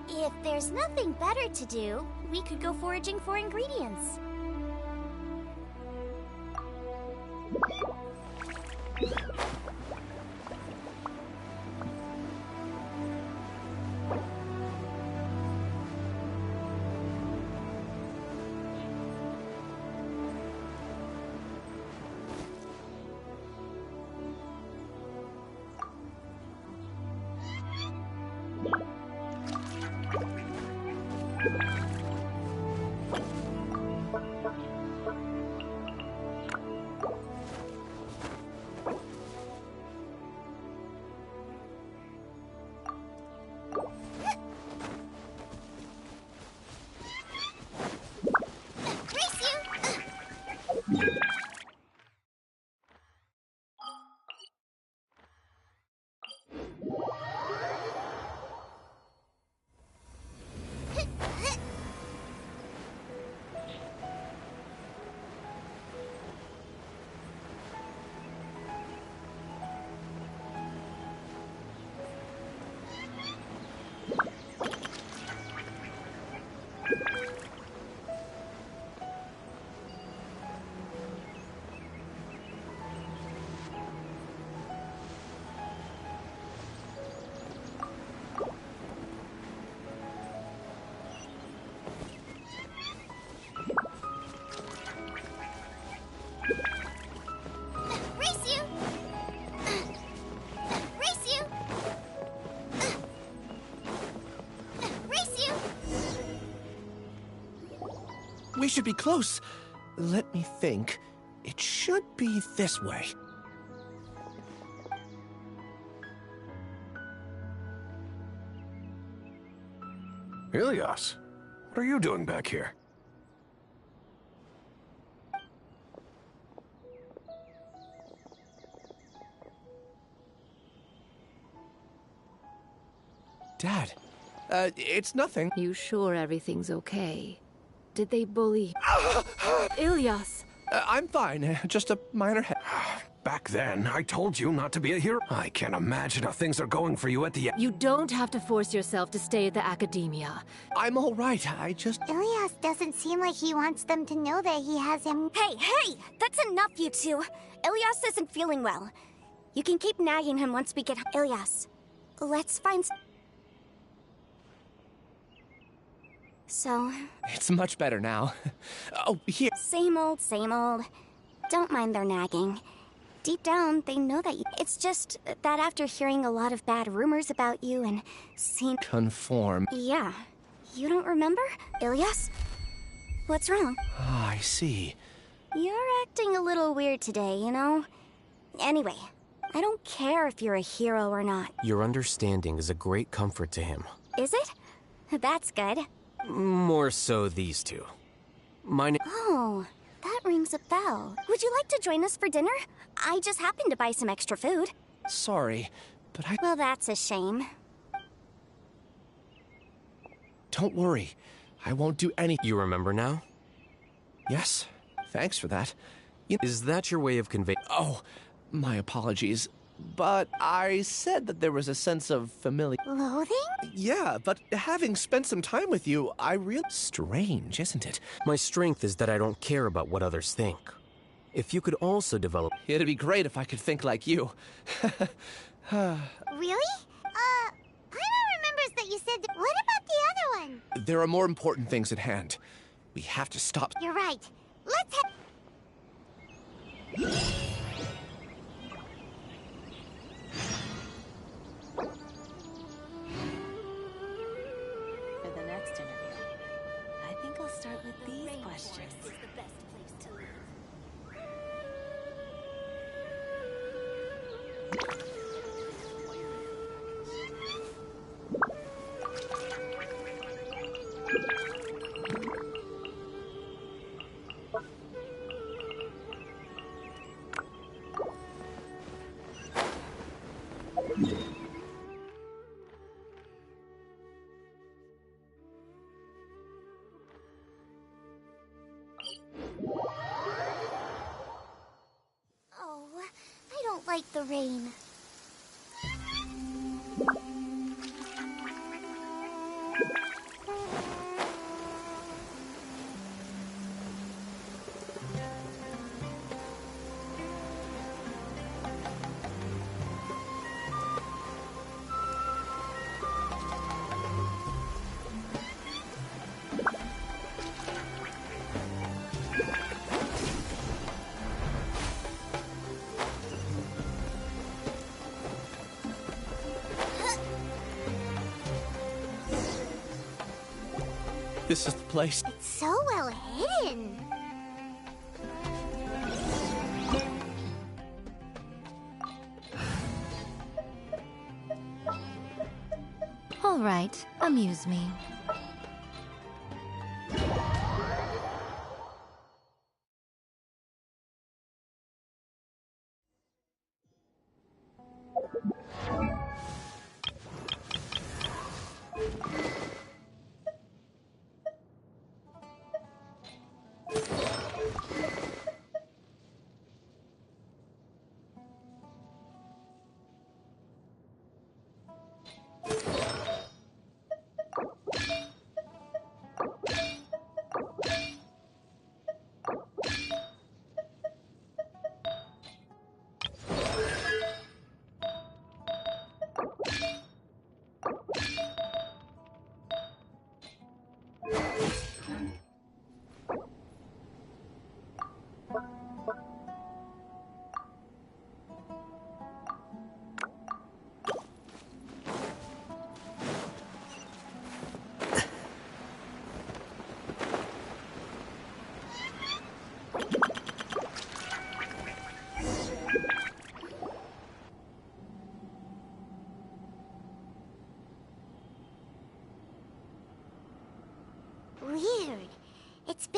If there's nothing better to do, we could go foraging for ingredients. should be close. Let me think. It should be this way. Ilias, what are you doing back here? Dad, it's nothing. You sure everything's okay? Did they bully... Ilias! I'm fine, just a minor head. Back then, I told you not to be a hero. I can't imagine how things are going for you at the... You don't have to force yourself to stay at the academia. I'm all right, I just... Ilias doesn't seem like he wants them to know that he has him. Hey! That's enough, you two. Ilias isn't feeling well. You can keep nagging him once we get... Ilias, let's find... So... It's much better now. Oh, here... Same old, same old. Don't mind their nagging. Deep down, they know that it's just that after hearing a lot of bad rumors about you and seeing... Conform. Yeah. You don't remember? Ilias? What's wrong? Ah, I see. You're acting a little weird today, you know? Anyway, I don't care if you're a hero or not. Your understanding is a great comfort to him. Is it? That's good. More so these two. Oh, that rings a bell. Would you like to join us for dinner? I just happened to buy some extra food. Sorry, but I... Well, that's a shame. Don't worry. I won't do any... You remember now? Yes. Thanks for that. Is that your way of conveying... Oh, my apologies. But I said that there was a sense of familiar... Loathing? Yeah, but having spent some time with you, I really... Strange, isn't it? My strength is that I don't care about what others think. If you could also develop... It'd be great if I could think like you. Really? Paimon remembers that you said... What about the other one? There are more important things at hand. We have to stop... You're right. Let's head... For the next interview, I think I'll start with these questions. Oh, I don't like the rain. This is the place. It's so well hidden. All right, amuse me.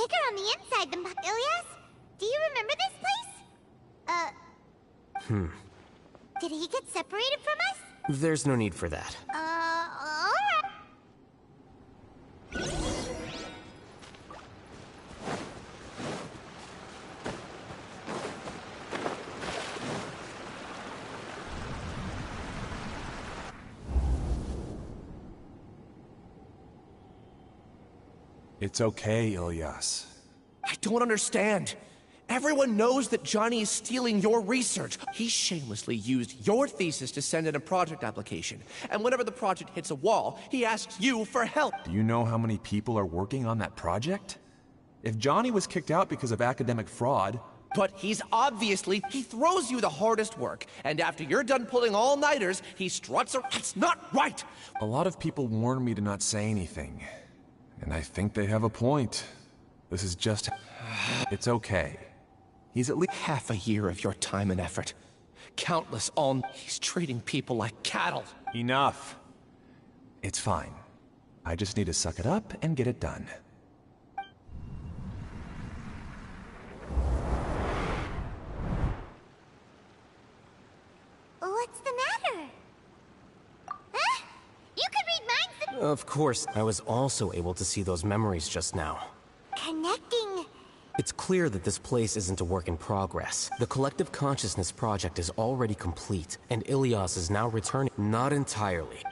bigger on the inside than Ilyas? Do you remember this place? Did he get separated from us? There's no need for that. Alright. It's okay, Ilyas. I don't understand. Everyone knows that Johnny is stealing your research. He shamelessly used your thesis to send in a project application. And whenever the project hits a wall, he asks you for help. Do you know how many people are working on that project? If Johnny was kicked out because of academic fraud... But he throws you the hardest work. And after you're done pulling all-nighters, he struts around. That's not right! A lot of people warn me to not say anything. And I think they have a point. This is just... It's okay. He's at least half a year of your time and effort. Countless all... He's treating people like cattle. Enough. It's fine. I just need to suck it up and get it done. What's the matter? Huh? You could read minds. Of course, I was also able to see those memories just now. Connecting. It's clear that this place isn't a work in progress. The Collective Consciousness project is already complete, and Ilyas is now returning. Not entirely.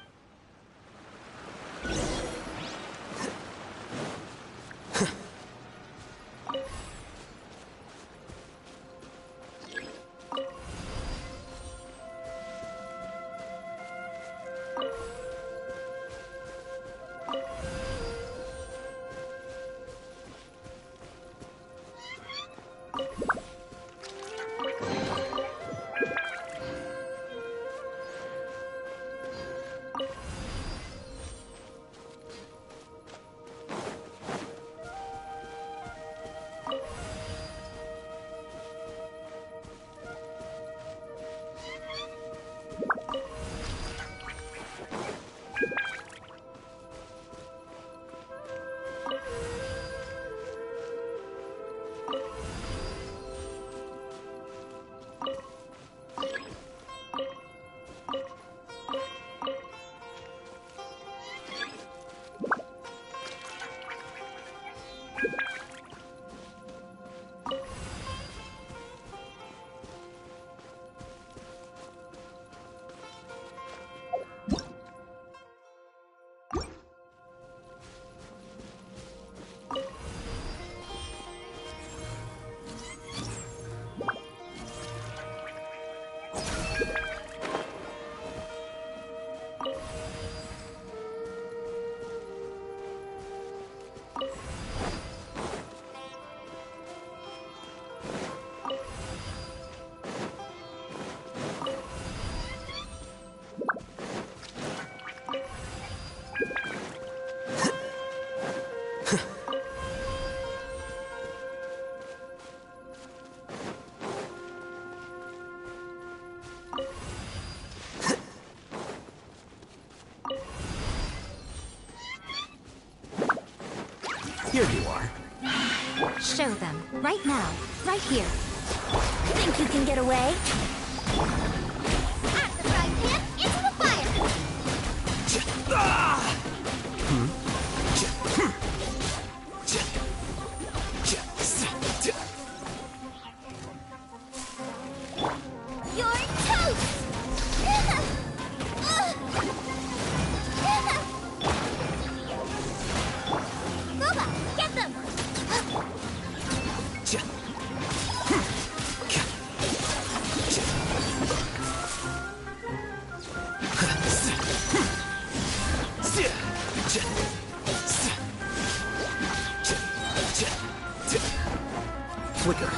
Here you are. Show them. Right now. Right here. Think you can get away? At the frying pan, into the fire! You're toast! Boba, get them! Flicker.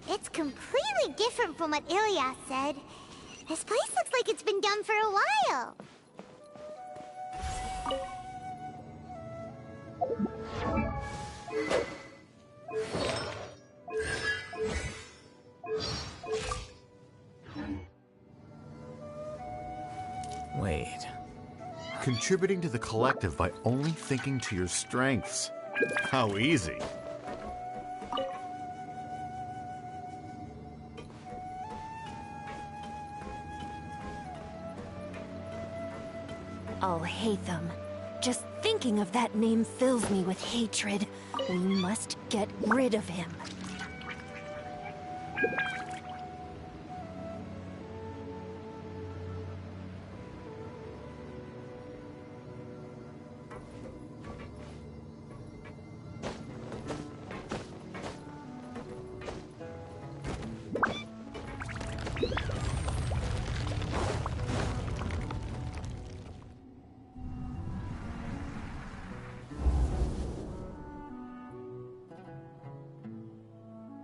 It's completely different from what Ilyas said. This place looks like it's been done for a while. Wait. Contributing to the collective by only thinking to your strengths. How easy. I'll hate them. Just thinking of that name fills me with hatred. We must get rid of him.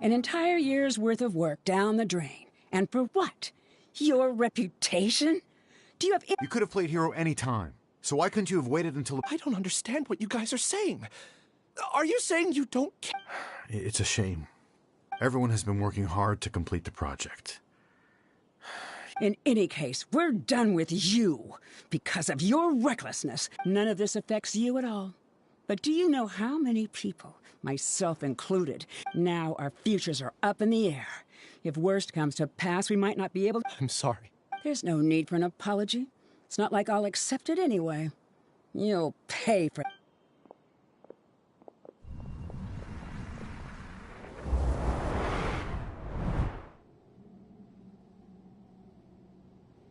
An entire year's worth of work down the drain. And for what? Your reputation? Do you have... You could have played hero any time. So why couldn't you have waited until... I don't understand what you guys are saying. Are you saying you don't care? It's a shame. Everyone has been working hard to complete the project. In any case, we're done with you. Because of your recklessness, none of this affects you at all. But do you know how many people, myself included, now our futures are up in the air? If worst comes to pass, we might not be able to... I'm sorry. There's no need for an apology. It's not like I'll accept it anyway. You'll pay for...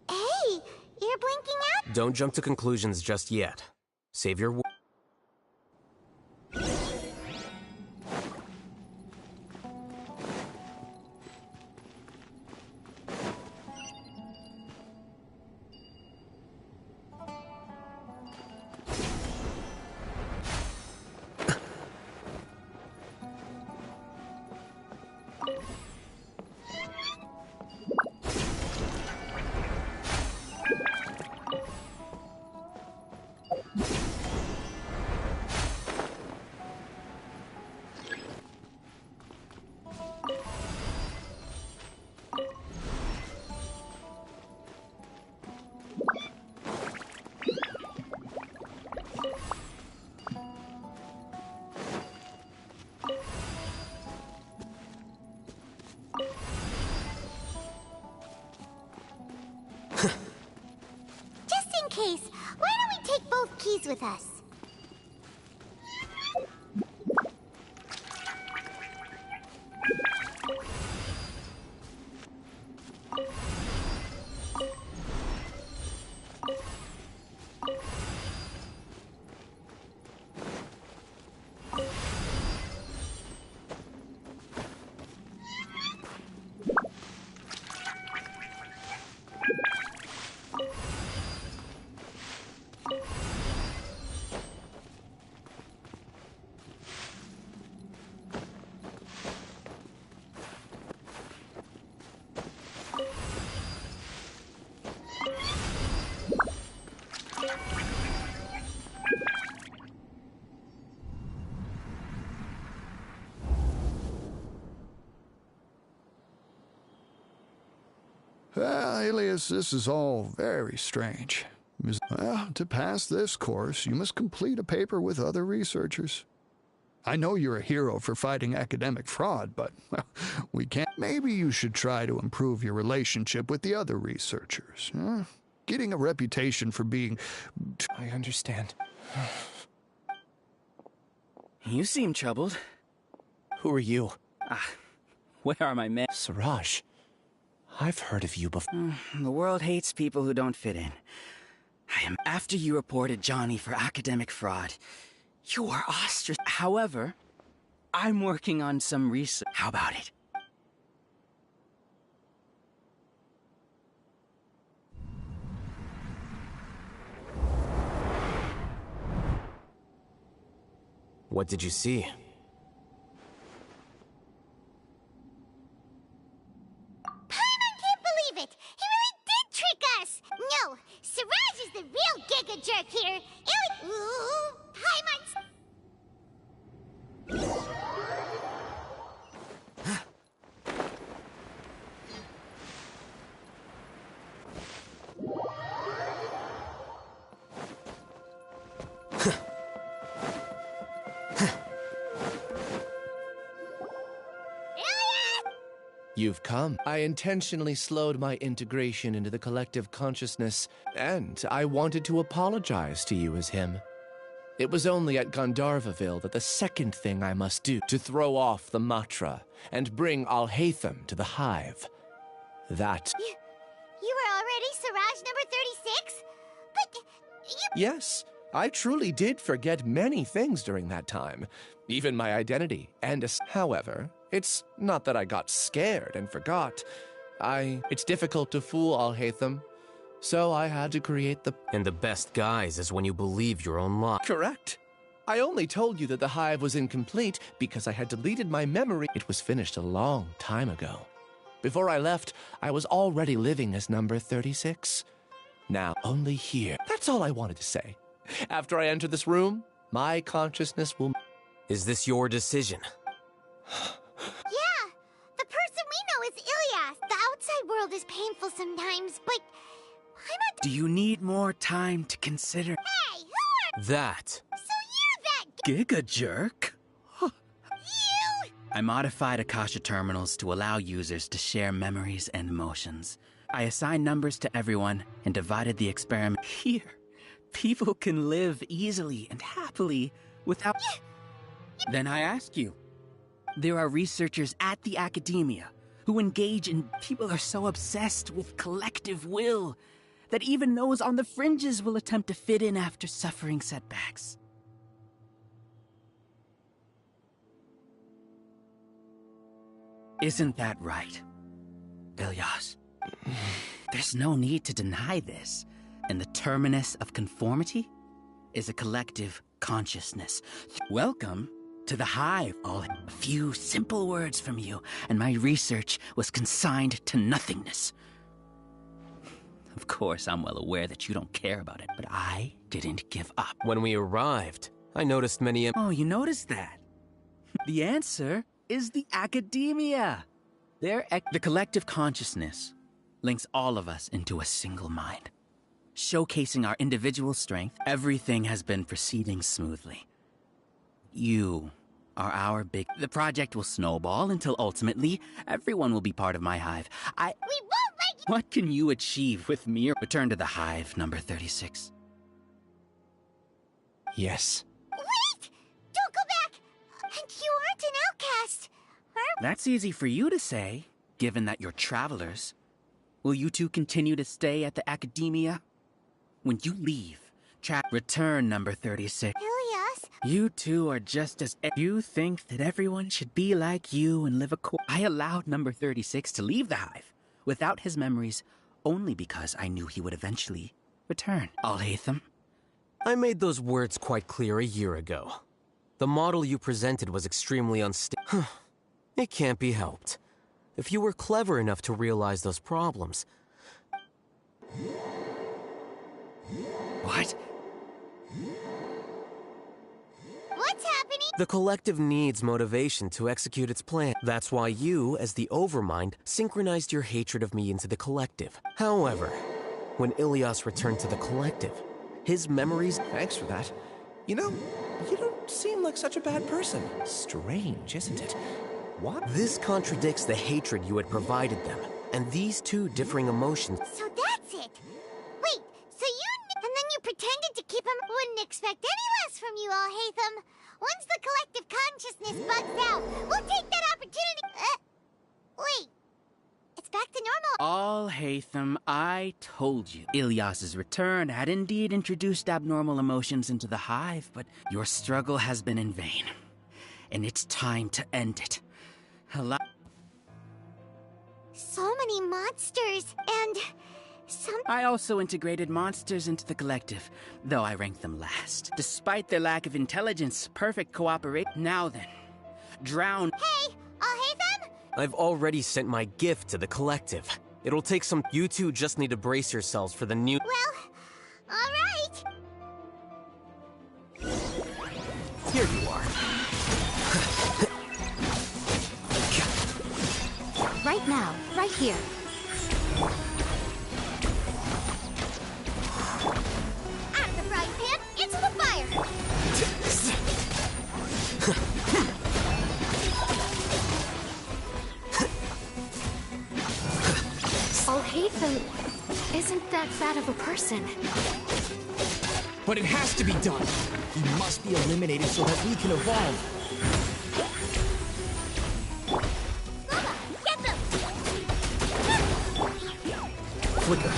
Hey, you're blinking out? Don't jump to conclusions just yet. Save your... Just in case, why don't we take both keys with us? Alias, this is all very strange. Well, to pass this course, you must complete a paper with other researchers. I know you're a hero for fighting academic fraud, but well, we can't. Maybe you should try to improve your relationship with the other researchers. Huh? Getting a reputation for being... I understand. You seem troubled. Who are you? Where are my men? Siraj. I've heard of you before. The world hates people who don't fit in. I am after you reported Johnny for academic fraud. You are ostracized. However, I'm working on some research. How about it? What did you see? Paimon can't believe it! He really did trick us! No, Siraj is the real giga jerk here! Ooh, Paimon's... You've come. I intentionally slowed my integration into the collective consciousness, and I wanted to apologize to you as him. It was only at Gandharvaville that the second thing I must do to throw off the Matra and bring Alhaitham to the hive. That... You were already Siraj number 36? But you... Yes, I truly did forget many things during that time, even my identity, and however, it's not that I got scared and forgot. It's difficult to fool Alhaitham, so I had to create the... And the best guise is when you believe your own lie. Correct. I only told you that the hive was incomplete because I had deleted my memory. It was finished a long time ago. Before I left, I was already living as number 36. Now, only here. That's all I wanted to say. After I enter this room, my consciousness will... Is this your decision? Yeah! The person we know is Ilyas. The outside world is painful sometimes, but... I'm not... Do you need more time to consider? Hey, who are... That. So you're that... Giga jerk? You... I modified Akasha terminals to allow users to share memories and emotions. I assigned numbers to everyone and divided the experiment. Here, people can live easily and happily without... Then I ask you, there are researchers at the academia who engage in... People are so obsessed with collective will that even those on the fringes will attempt to fit in after suffering setbacks. Isn't that right, Ilyas? There's no need to deny this. And the terminus of conformity is a collective consciousness. Welcome to the hive. All a few simple words from you, and my research was consigned to nothingness. Of course, I'm well aware that you don't care about it, but I didn't give up. When we arrived, I noticed many... Oh, you noticed that? The answer is the academia. The collective consciousness links all of us into a single mind. Showcasing our individual strength, everything has been proceeding smoothly. You are our big... The project will snowball until ultimately everyone will be part of my hive. We won't let you... What can you achieve with me? Return to the hive, number 36. Yes. Wait! Don't go back! And you aren't an outcast. That's easy for you to say, given that you're travelers. Will you two continue to stay at the academia? When you leave, return, number 36. Ilyas? You two are just as... You think that everyone should be like you and live I allowed number 36 to leave the hive without his memories only because I knew he would eventually return. Alhaitham? I made those words quite clear a year ago. The model you presented was extremely unstable. It can't be helped. If you were clever enough to realize those problems... What? What's happening? The collective needs motivation to execute its plan. That's why you, as the Overmind, synchronized your hatred of me into the collective. However, when Ilyas returned to the collective, his memories... Thanks for that. You know, you don't seem like such a bad person. Strange, isn't it? What? This contradicts the hatred you had provided them, and these two differing emotions... So that's it! Wait, so you... And then you pretended to keep him... Wouldn't expect any less from you, Alhaitham. Once the collective consciousness bugs out, we'll take that opportunity... wait. It's back to normal. Alhaitham, I told you. Ilyas's return had indeed introduced abnormal emotions into the hive, but your struggle has been in vain. And it's time to end it. So many monsters, and I also integrated monsters into the collective, though I ranked them last. Despite their lack of intelligence, perfect cooperation. Now then, drown. Hey, Alhaitham? I've already sent my gift to the collective. It'll take some... You two just need to brace yourselves for the new... Well, all right. Here you are. Right now, right here. Out of the frying pan, into the fire! Hatham isn't that bad of a person. But it has to be done. He must be eliminated so that we can evolve. Get them! Flicker.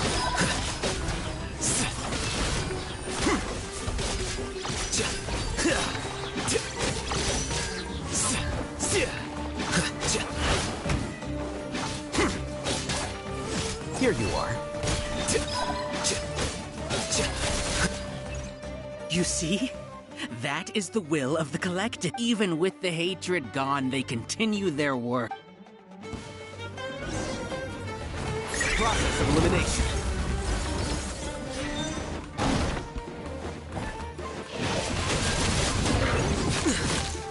Here you are. You see? That is the will of the collective. Even with the hatred gone, they continue their work. Process of elimination.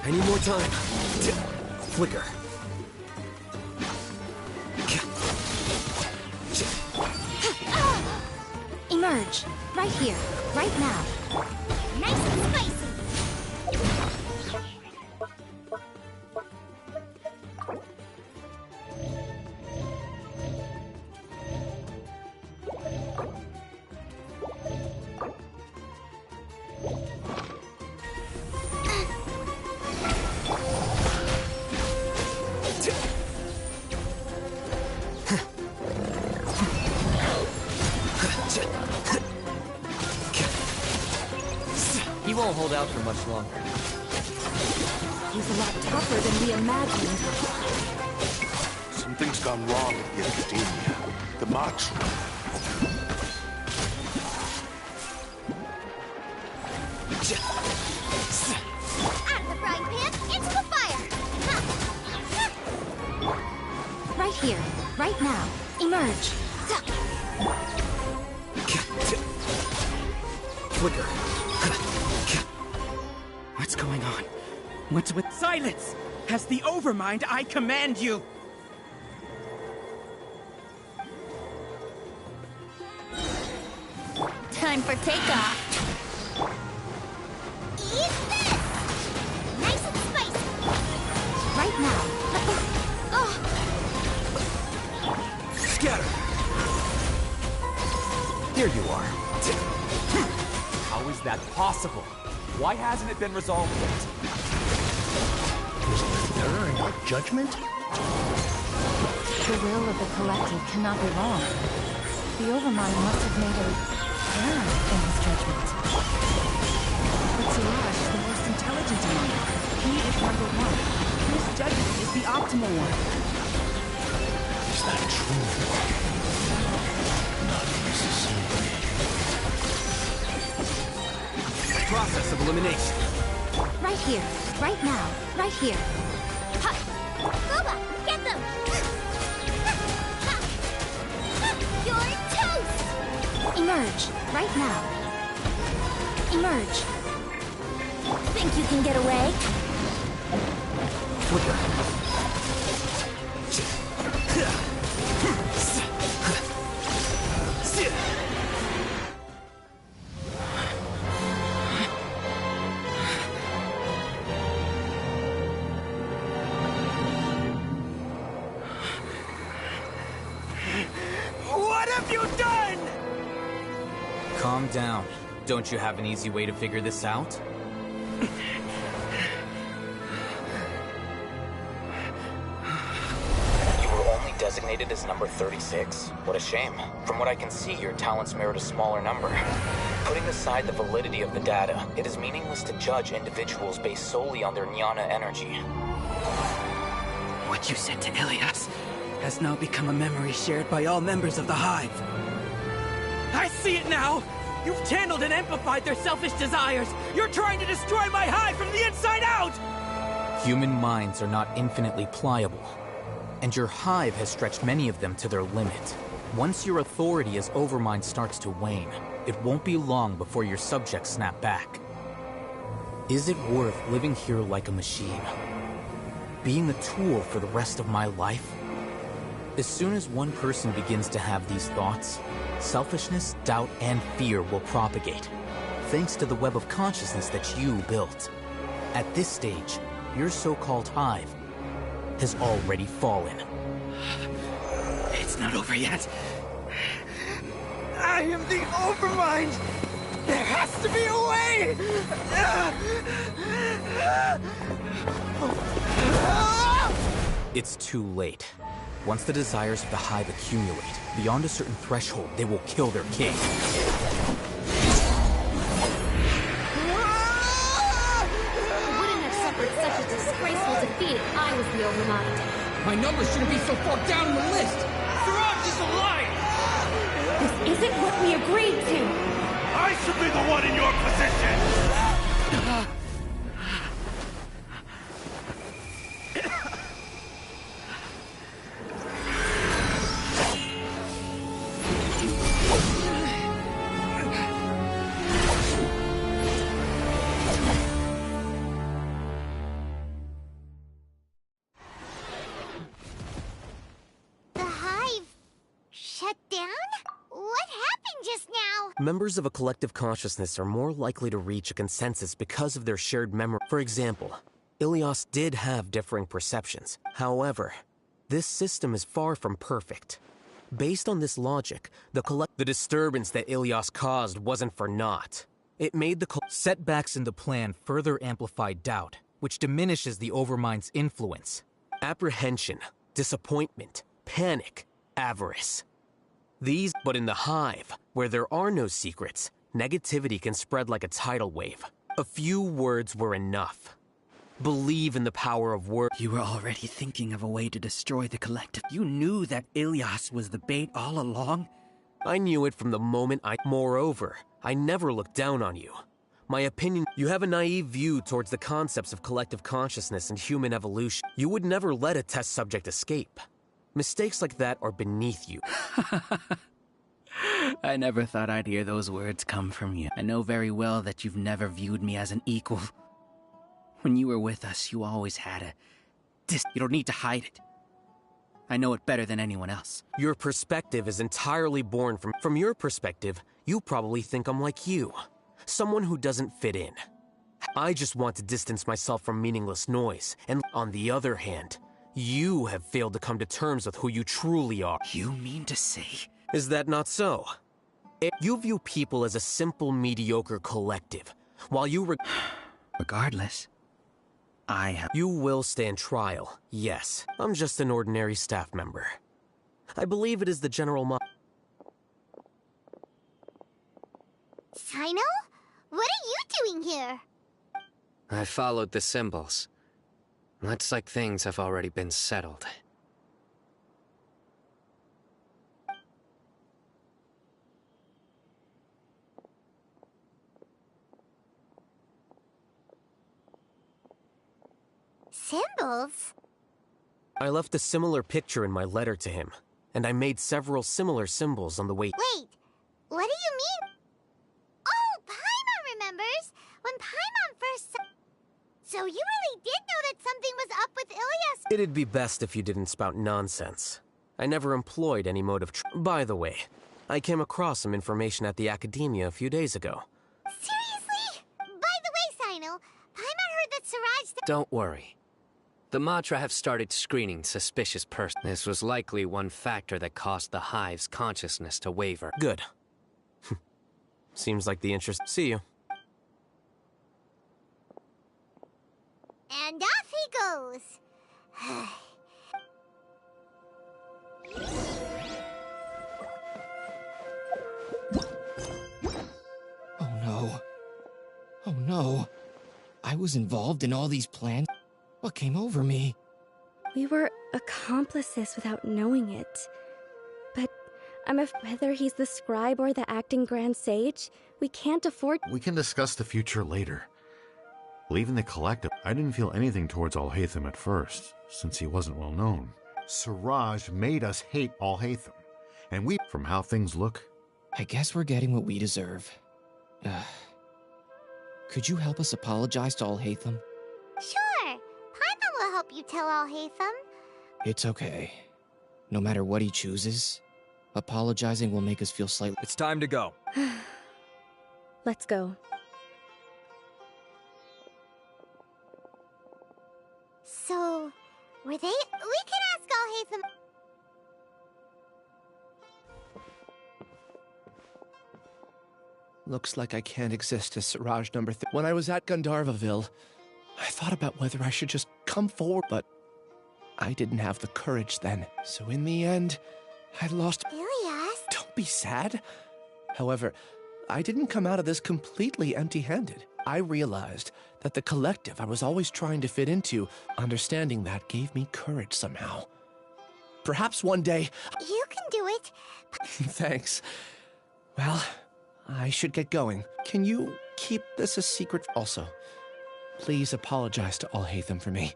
I need more time. Flicker. Emerge. Right here. Right now. Nice and spicy! He won't hold out for much longer. He's a lot tougher than we imagined. Something's gone wrong at the Academia. The march. Out of the frying pan, into the fire! Right here. Right now. Emerge. Flicker. What's going on? What's with silence? As the Overmind, I command you! Time for takeoff. Eat this! Nice and spicy! Right now. Scatter. Here you are. How is that possible? Why hasn't it been resolved yet? Is there error in our judgment? The will of the collective cannot be wrong. The Overmind must have made an error in his judgment. But Siraj is the most intelligent among them. He is number one. His judgment is the optimal one. Is that true? Not necessarily. Process of elimination. Right here. Right now. Right here. Ha! Boba, get them! Ha! Ha! You're toast! Emerge. Right now. Emerge. Think you can get away? Flicker. What have you done? Calm down. Don't you have an easy way to figure this out? You were only designated as number 36? What a shame. From what I can see, your talents merit a smaller number. Putting aside the validity of the data, it is meaningless to judge individuals based solely on their jnana energy. What you said to Ilias has now become a memory shared by all members of the Hive. I see it now! You've channeled and amplified their selfish desires! You're trying to destroy my Hive from the inside out! Human minds are not infinitely pliable, and your Hive has stretched many of them to their limit. Once your authority as Overmind starts to wane, it won't be long before your subjects snap back. Is it worth living here like a machine? Being a tool for the rest of my life? As soon as one person begins to have these thoughts, selfishness, doubt, and fear will propagate, thanks to the web of consciousness that you built. At this stage, your so-called Hive has already fallen. It's not over yet. I am the Overmind! There has to be a way! It's too late. Once the desires of the Hive accumulate, beyond a certain threshold, they will kill their king. I wouldn't have suffered such a disgraceful defeat if I was the Overmind. My numbers shouldn't be so far down in the list! Siraj is alive! This isn't what we agreed to! I should be the one in your position! The Hive shut down? What happened just now? Members of a collective consciousness are more likely to reach a consensus because of their shared memory. For example, Ilias did have differing perceptions. However, this system is far from perfect. Based on this logic, the disturbance that Ilias caused wasn't for naught. It made the setbacks in the plan further amplify doubt, which diminishes the Overmind's influence. Apprehension, disappointment, panic, avarice. But in the Hive, where there are no secrets, negativity can spread like a tidal wave. A few words were enough. Believe in the power of words. You were already thinking of a way to destroy the collective. You knew that Ilias was the bait all along? I knew it from the moment Moreover, I never looked down on you. My opinion, you have a naive view towards the concepts of collective consciousness and human evolution. You would never let a test subject escape. Mistakes like that are beneath you. I never thought I'd hear those words come from you. I know very well that you've never viewed me as an equal. When you were with us, you always had a... You don't need to hide it. I know it better than anyone else. Your perspective is entirely born from your perspective, you probably think I'm like you. Someone who doesn't fit in. I just want to distance myself from meaningless noise, and on the other hand, you have failed to come to terms with who you truly are. You mean to say? Is that not so? You view people as a simple, mediocre collective, while you Regardless, I have... You will stand trial, yes. I'm just an ordinary staff member. I believe it is the general Sino? What are you doing here? I followed the symbols. Looks like things have already been settled. Symbols? I left a similar picture in my letter to him, and I made several similar symbols on the way. Wait, what do you mean? Oh, Paimon remembers! When Paimon first... So you really did know that something was up with Ilias? It'd be best if you didn't spout nonsense. I never employed any mode of By the way, I came across some information at the Academia a few days ago. Seriously? By the way, Sino, Paimon heard that Siraj... Don't worry. The Matra have started screening suspicious persons. This was likely one factor that caused the Hive's consciousness to waver. Good. Seems like the interest... See you. And off he goes. Oh no. Oh no. I was involved in all these plans. What came over me? We were accomplices without knowing it. But whether he's the scribe or the acting grand sage, we can't afford... We can discuss the future later. Leaving the collective, I didn't feel anything towards Alhaitham at first, since he wasn't well known. Siraj made us hate Alhaitham, and from how things look... I guess we're getting what we deserve. Could you help us apologize to Alhaitham? Sure. Paimon will help you tell Alhaitham. It's okay. No matter what he chooses, apologizing will make us feel slightly... It's time to go. Let's go. So, were they... We can ask Alhaitham... Looks like I can't exist as Siraj number When I was at Gandharvaville, I thought about whether I should just come forward, but I didn't have the courage then. So in the end, I lost... Ilias? Don't be sad. However, I didn't come out of this completely empty-handed. I realized that the collective I was always trying to fit into, understanding that gave me courage somehow. Perhaps one day... You can do it. Thanks. Well, I should get going. Can you keep this a secret? Also, please apologize to Alhaitham for me.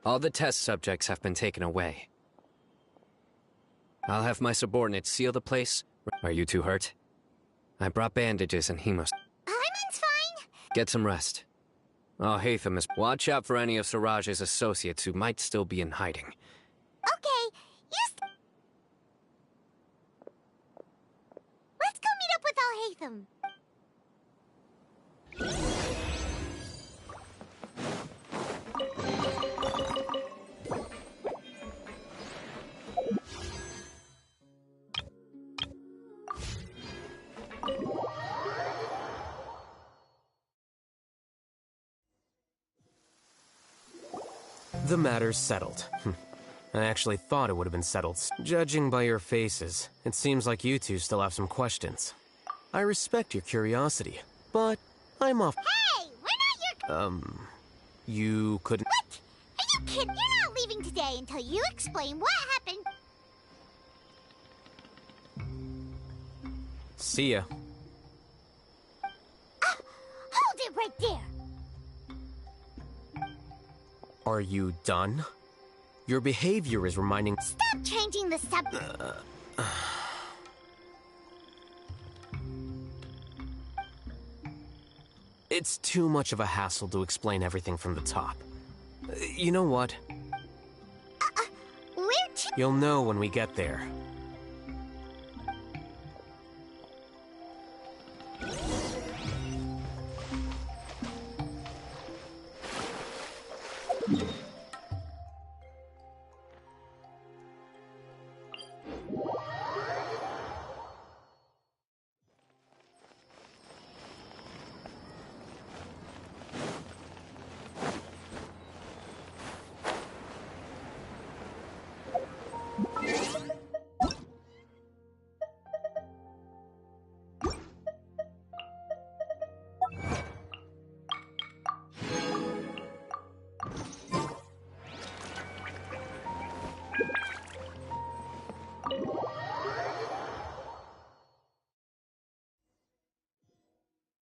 All the test subjects have been taken away. I'll have my subordinates seal the place. Are you too hurt? I brought bandages and hemos. Hyman's fine. Get some rest. Alhaitham is... Watch out for any of Siraj's associates who might still be in hiding. Okay, let's go meet up with Alhaitham. The matter's settled. I actually thought it would have been settled. Judging by your faces, it seems like you two still have some questions. I respect your curiosity, but I'm off. Hey, we're not your... You couldn't... What? Are you kidding? You're not leaving today until you explain what happened. See ya. Hold it right there. Are you done? Your behavior is reminding... Stop changing the subject. It's too much of a hassle to explain everything from the top. You know what? Where to? You'll know when we get there.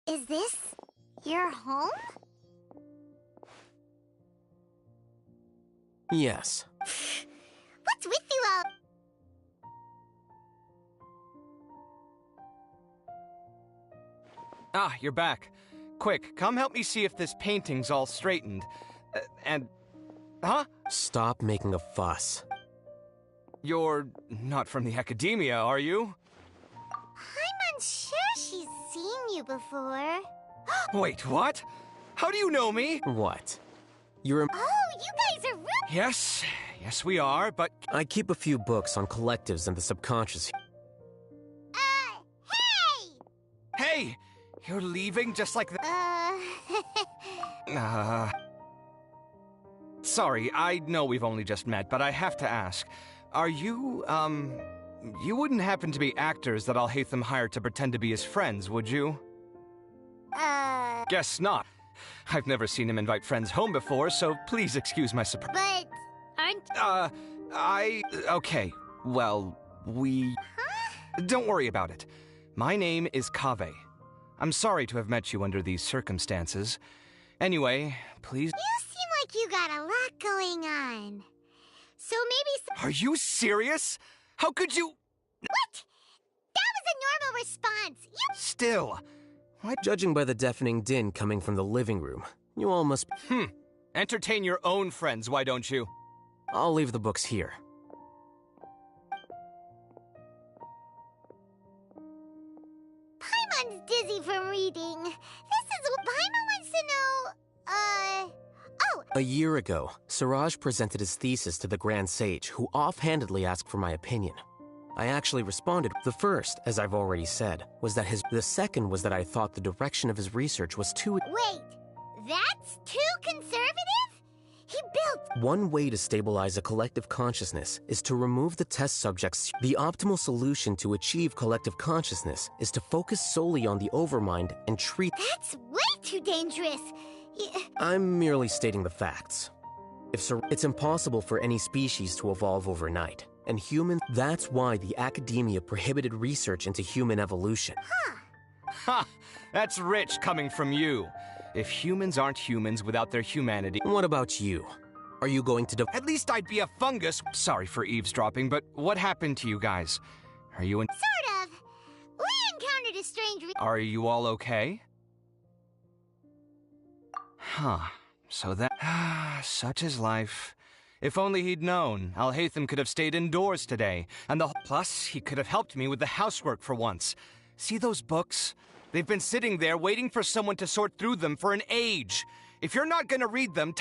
Is this your home? Yes. What's with you all? Ah, you're back. Quick, come help me see if this painting's all straightened. Huh? Stop making a fuss. You're not from the academia, are you? I'm unsure she's seen you before. Wait, what? How do you know me? What? You're... Oh, you guys are rude. Yes, we are, but... I keep a few books on collectives and the subconscious. Hey! Hey! You're leaving just like that? Sorry, I know we've only just met, but I have to ask. Are you, you wouldn't happen to be actors that Alhaitham hired to pretend to be his friends, would you? Guess not. I've never seen him invite friends home before, so please excuse my surprise. But aren't... Okay, well, we... Huh? Don't worry about it. My name is Kaveh. I'm sorry to have met you under these circumstances. Anyway, please... You seem like you got a lot going on. So maybe... Are you serious? How could you... What? That was a normal response. You... Still... Why... Judging by the deafening din coming from the living room, you all must... Entertain your own friends, why don't you? I'll leave the books here. Paimon's dizzy from reading. This is what Paimon wants to know. Oh. A year ago, Siraj presented his thesis to the Grand Sage, who offhandedly asked for my opinion. I actually responded. The first, as I've already said, was that the second was that I thought the direction of his research was too... Wait, that's too conservative? He built... One way to stabilize a collective consciousness is to remove the test subjects. The optimal solution to achieve collective consciousness is to focus solely on the overmind and treat... That's way too dangerous. I'm merely stating the facts. It's impossible for any species to evolve overnight. And that's why the academia prohibited research into human evolution. Ha! That's rich coming from you. If humans aren't humans without their humanity... What about you? Are you going to... At least I'd be a fungus. Sorry for eavesdropping, but what happened to you guys? Are you in... Sort of. We encountered a strange... Are you all okay? Huh. So that... such is life. If only he'd known, Alhaitham could have stayed indoors today, and plus, he could have helped me with the housework for once. See those books? They've been sitting there waiting for someone to sort through them for an age. If you're not gonna read them,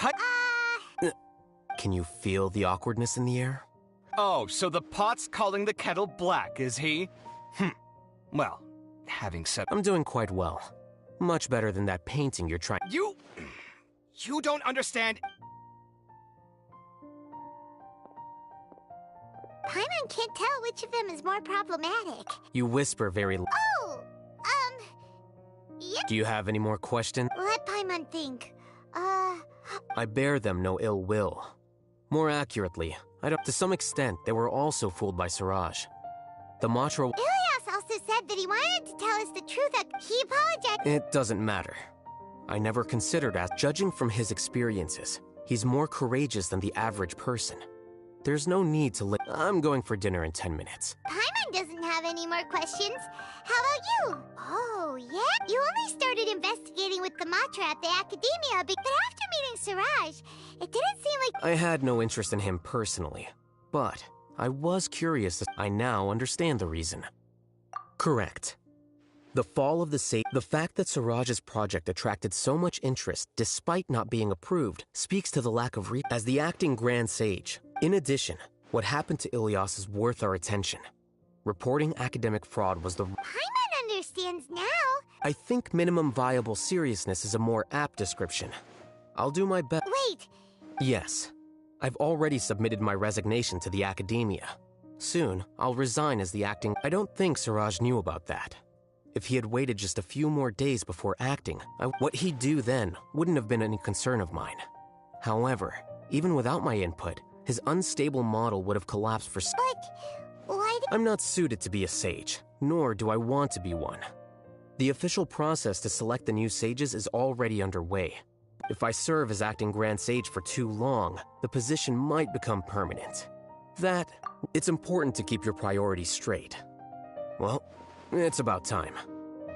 Can you feel the awkwardness in the air? Oh, so the pot's calling the kettle black, is he? Well, having said... I'm doing quite well. Much better than that painting you're trying... You don't understand... Paimon can't tell which of them is more problematic. You whisper very... Oh! Yeah. Do you have any more questions? Let Paimon think. I bear them no ill will. More accurately, to some extent, they were also fooled by Siraj. The mantra... Ilias also said that he wanted to tell us the truth, that he apologized... It doesn't matter. I never considered as... Judging from his experiences, he's more courageous than the average person. There's no need to I'm going for dinner in 10 minutes. Paimon doesn't have any more questions. How about you? Oh, yeah? You only started investigating with the mantra at the academia, but after meeting Siraj, it didn't seem like... I had no interest in him personally, but I was curious. I now understand the reason. Correct. The fall of the sage... The fact that Siraj's project attracted so much interest, despite not being approved, speaks to the lack of as the acting Grand Sage. In addition, what happened to Ilias is worth our attention. Reporting academic fraud was the... Paimon understands now. I think minimum viable seriousness is a more apt description. I'll do my best... Wait! Yes. I've already submitted my resignation to the academia. Soon, I'll resign as the acting... I don't think Siraj knew about that. If he had waited just a few more days before acting, what he'd do then wouldn't have been any concern of mine. However, even without my input, his unstable model would have collapsed for... But why I'm not suited to be a sage, nor do I want to be one. The official process to select the new sages is already underway. If I serve as acting Grand Sage for too long, the position might become permanent. It's important to keep your priorities straight. Well, it's about time.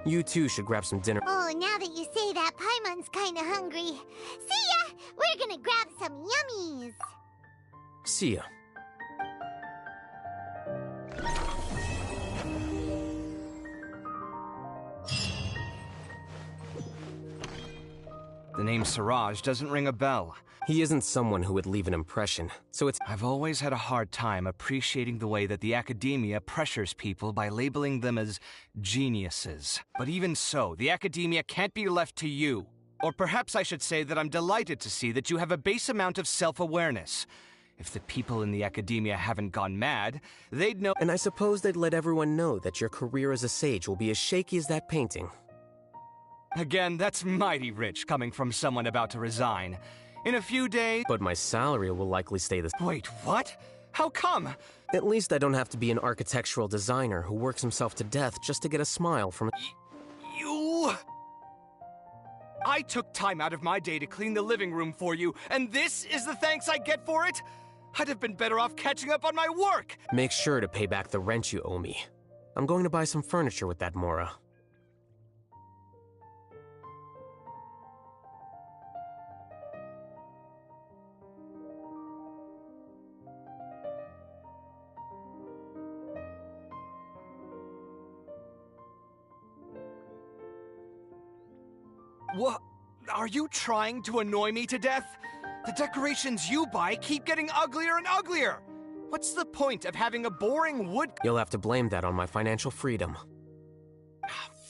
You two should grab some dinner. Oh, now that you say that, Paimon's kinda hungry. See ya! We're gonna grab some yummies! See ya. The name Siraj doesn't ring a bell. He isn't someone who would leave an impression, so it's... I've always had a hard time appreciating the way that the academia pressures people by labeling them as geniuses. But even so, the academia can't be left to you. Or perhaps I should say that I'm delighted to see that you have a base amount of self-awareness. If the people in the academia haven't gone mad, they'd know... And I suppose they'd let everyone know that your career as a sage will be as shaky as that painting. Again, that's mighty rich coming from someone about to resign. In a few days... But my salary will likely stay the same. Wait, what? How come? At least I don't have to be an architectural designer who works himself to death just to get a smile from... You... I took time out of my day to clean the living room for you, and this is the thanks I get for it? I'd have been better off catching up on my work! Make sure to pay back the rent you owe me. I'm going to buy some furniture with that, Mora. What? Are you trying to annoy me to death? The decorations you buy keep getting uglier and uglier! What's the point of having a boring wood... You'll have to blame that on my financial freedom.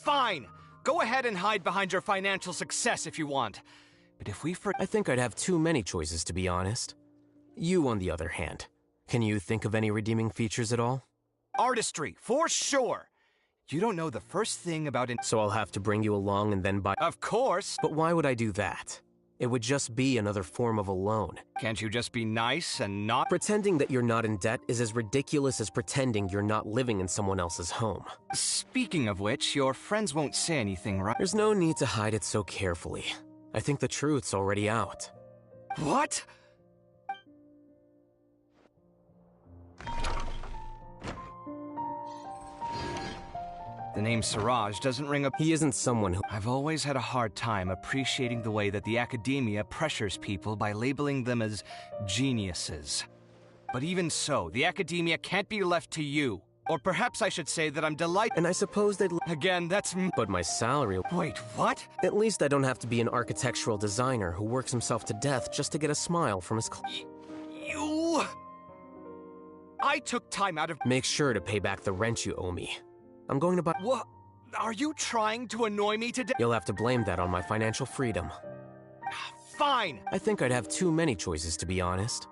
Fine! Go ahead and hide behind your financial success if you want. But if we I think I'd have too many choices, to be honest. You, on the other hand, can you think of any redeeming features at all? Artistry, for sure! You don't know the first thing about it. So I'll have to bring you along and then buy... Of course! But why would I do that? It would just be another form of a loan. Can't you just be nice and not... Pretending that you're not in debt is as ridiculous as pretending you're not living in someone else's home. Speaking of which, your friends won't say anything, right? There's no need to hide it so carefully. I think the truth's already out. What? The name Siraj doesn't ring a... He isn't someone who... I've always had a hard time appreciating the way that the academia pressures people by labeling them as geniuses. But even so, the academia can't be left to you. Or perhaps I should say that I'm delighted... And I suppose they'd... Again, that's... But my salary... Wait, what? At least I don't have to be an architectural designer who works himself to death just to get a smile from his... You... I took time out of... Make sure to pay back the rent you owe me. I'm going to buy... What? Are you trying to annoy me today? You'll have to blame that on my financial freedom. Fine! I think I'd have too many choices, to be honest.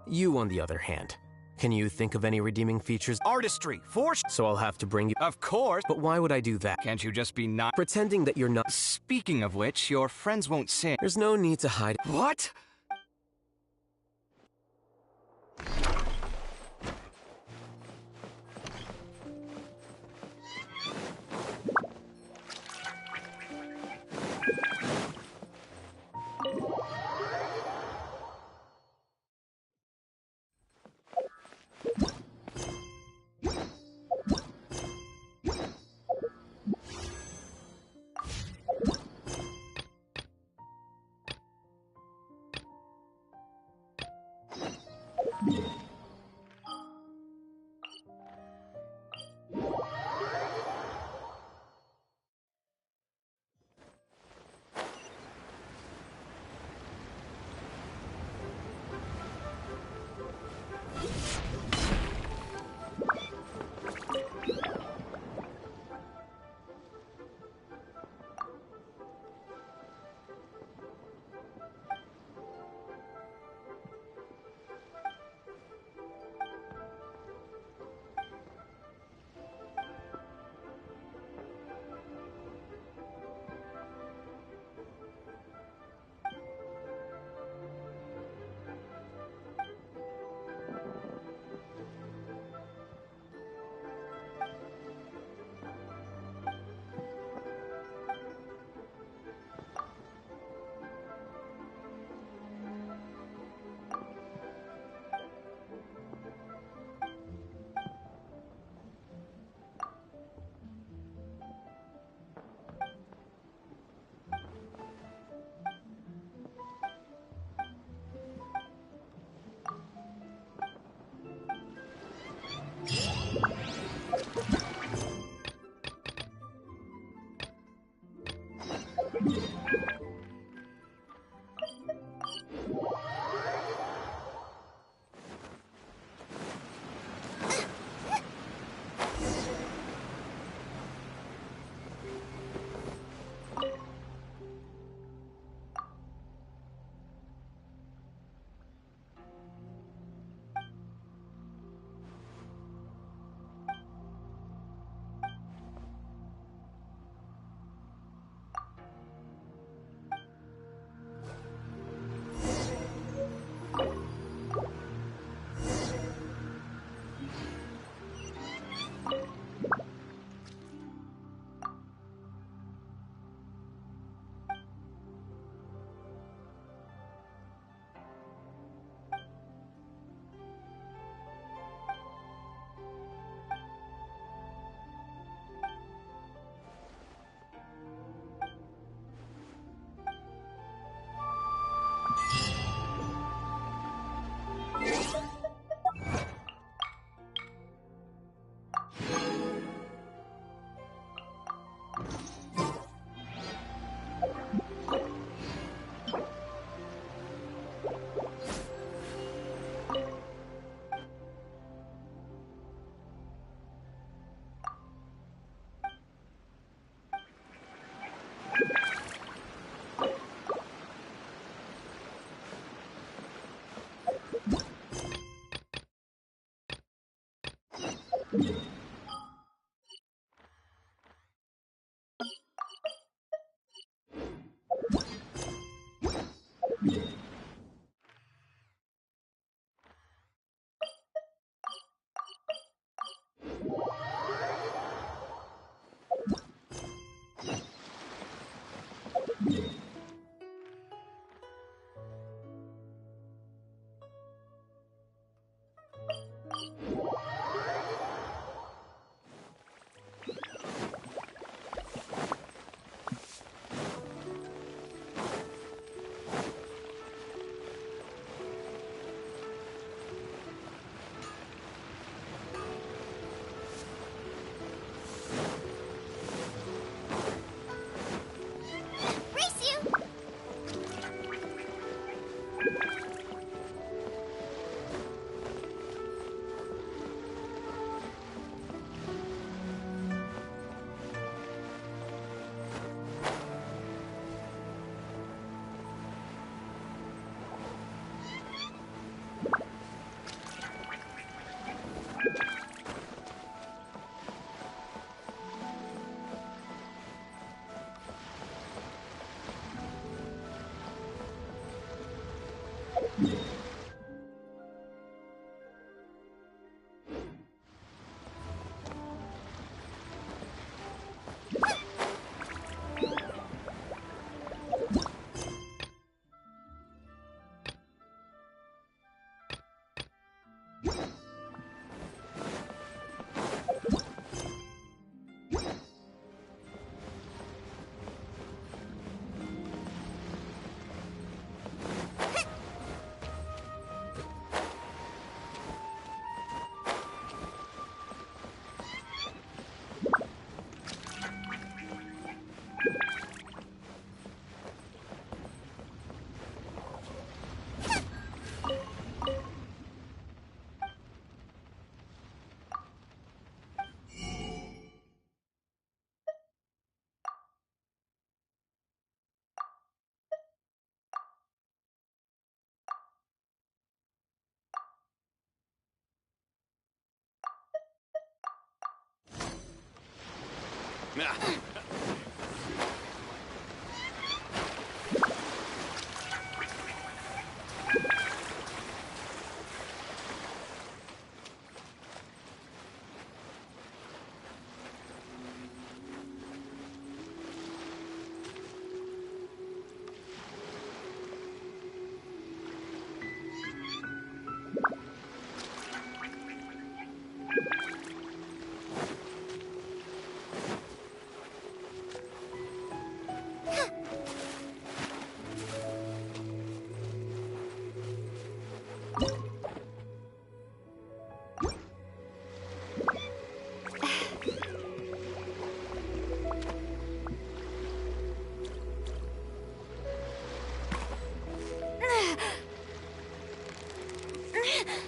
You, on the other hand, can you think of any redeeming features? Artistry, for... So I'll have to bring you... Of course! But why would I do that? Can't you just be not... Pretending that you're not... Speaking of which, your friends won't say... There's no need to hide... What?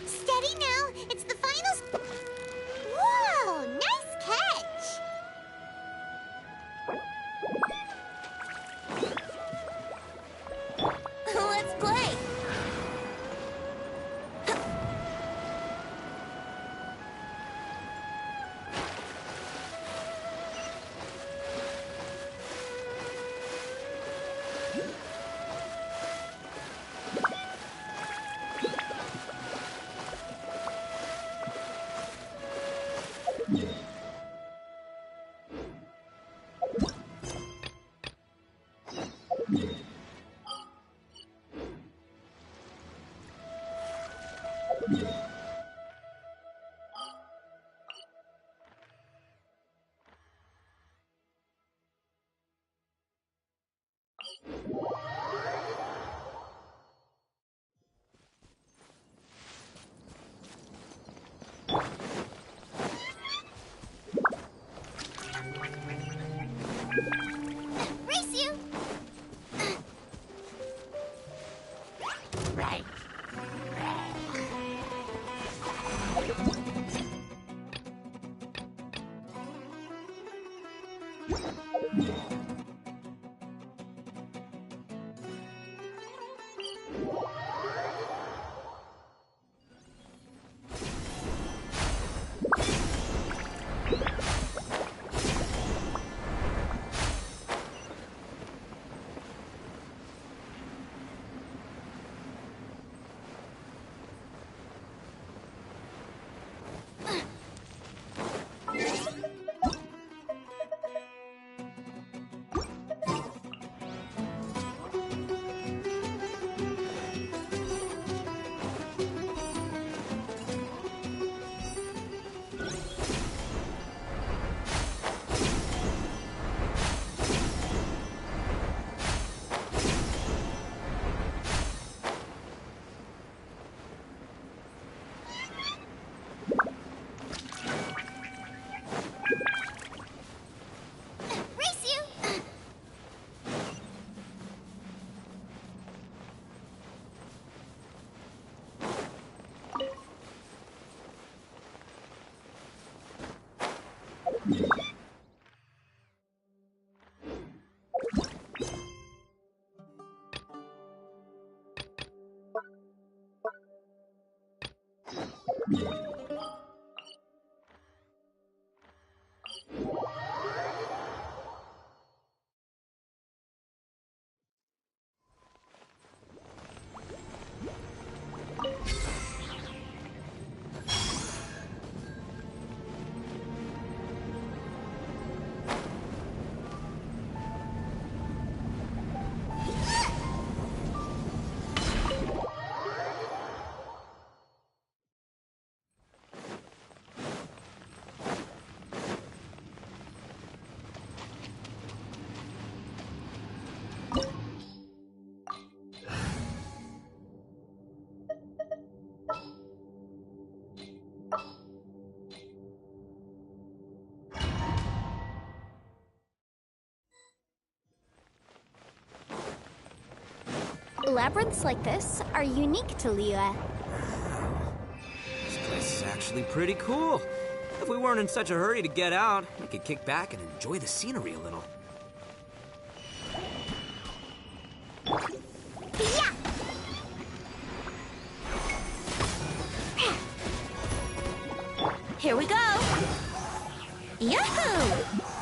Steady now. It's the final. Whoa! Nice catch. Let's play. Labyrinths like this are unique to Liyue. This place is actually pretty cool. If we weren't in such a hurry to get out, we could kick back and enjoy the scenery a little. Yeah! Here we go! Yahoo!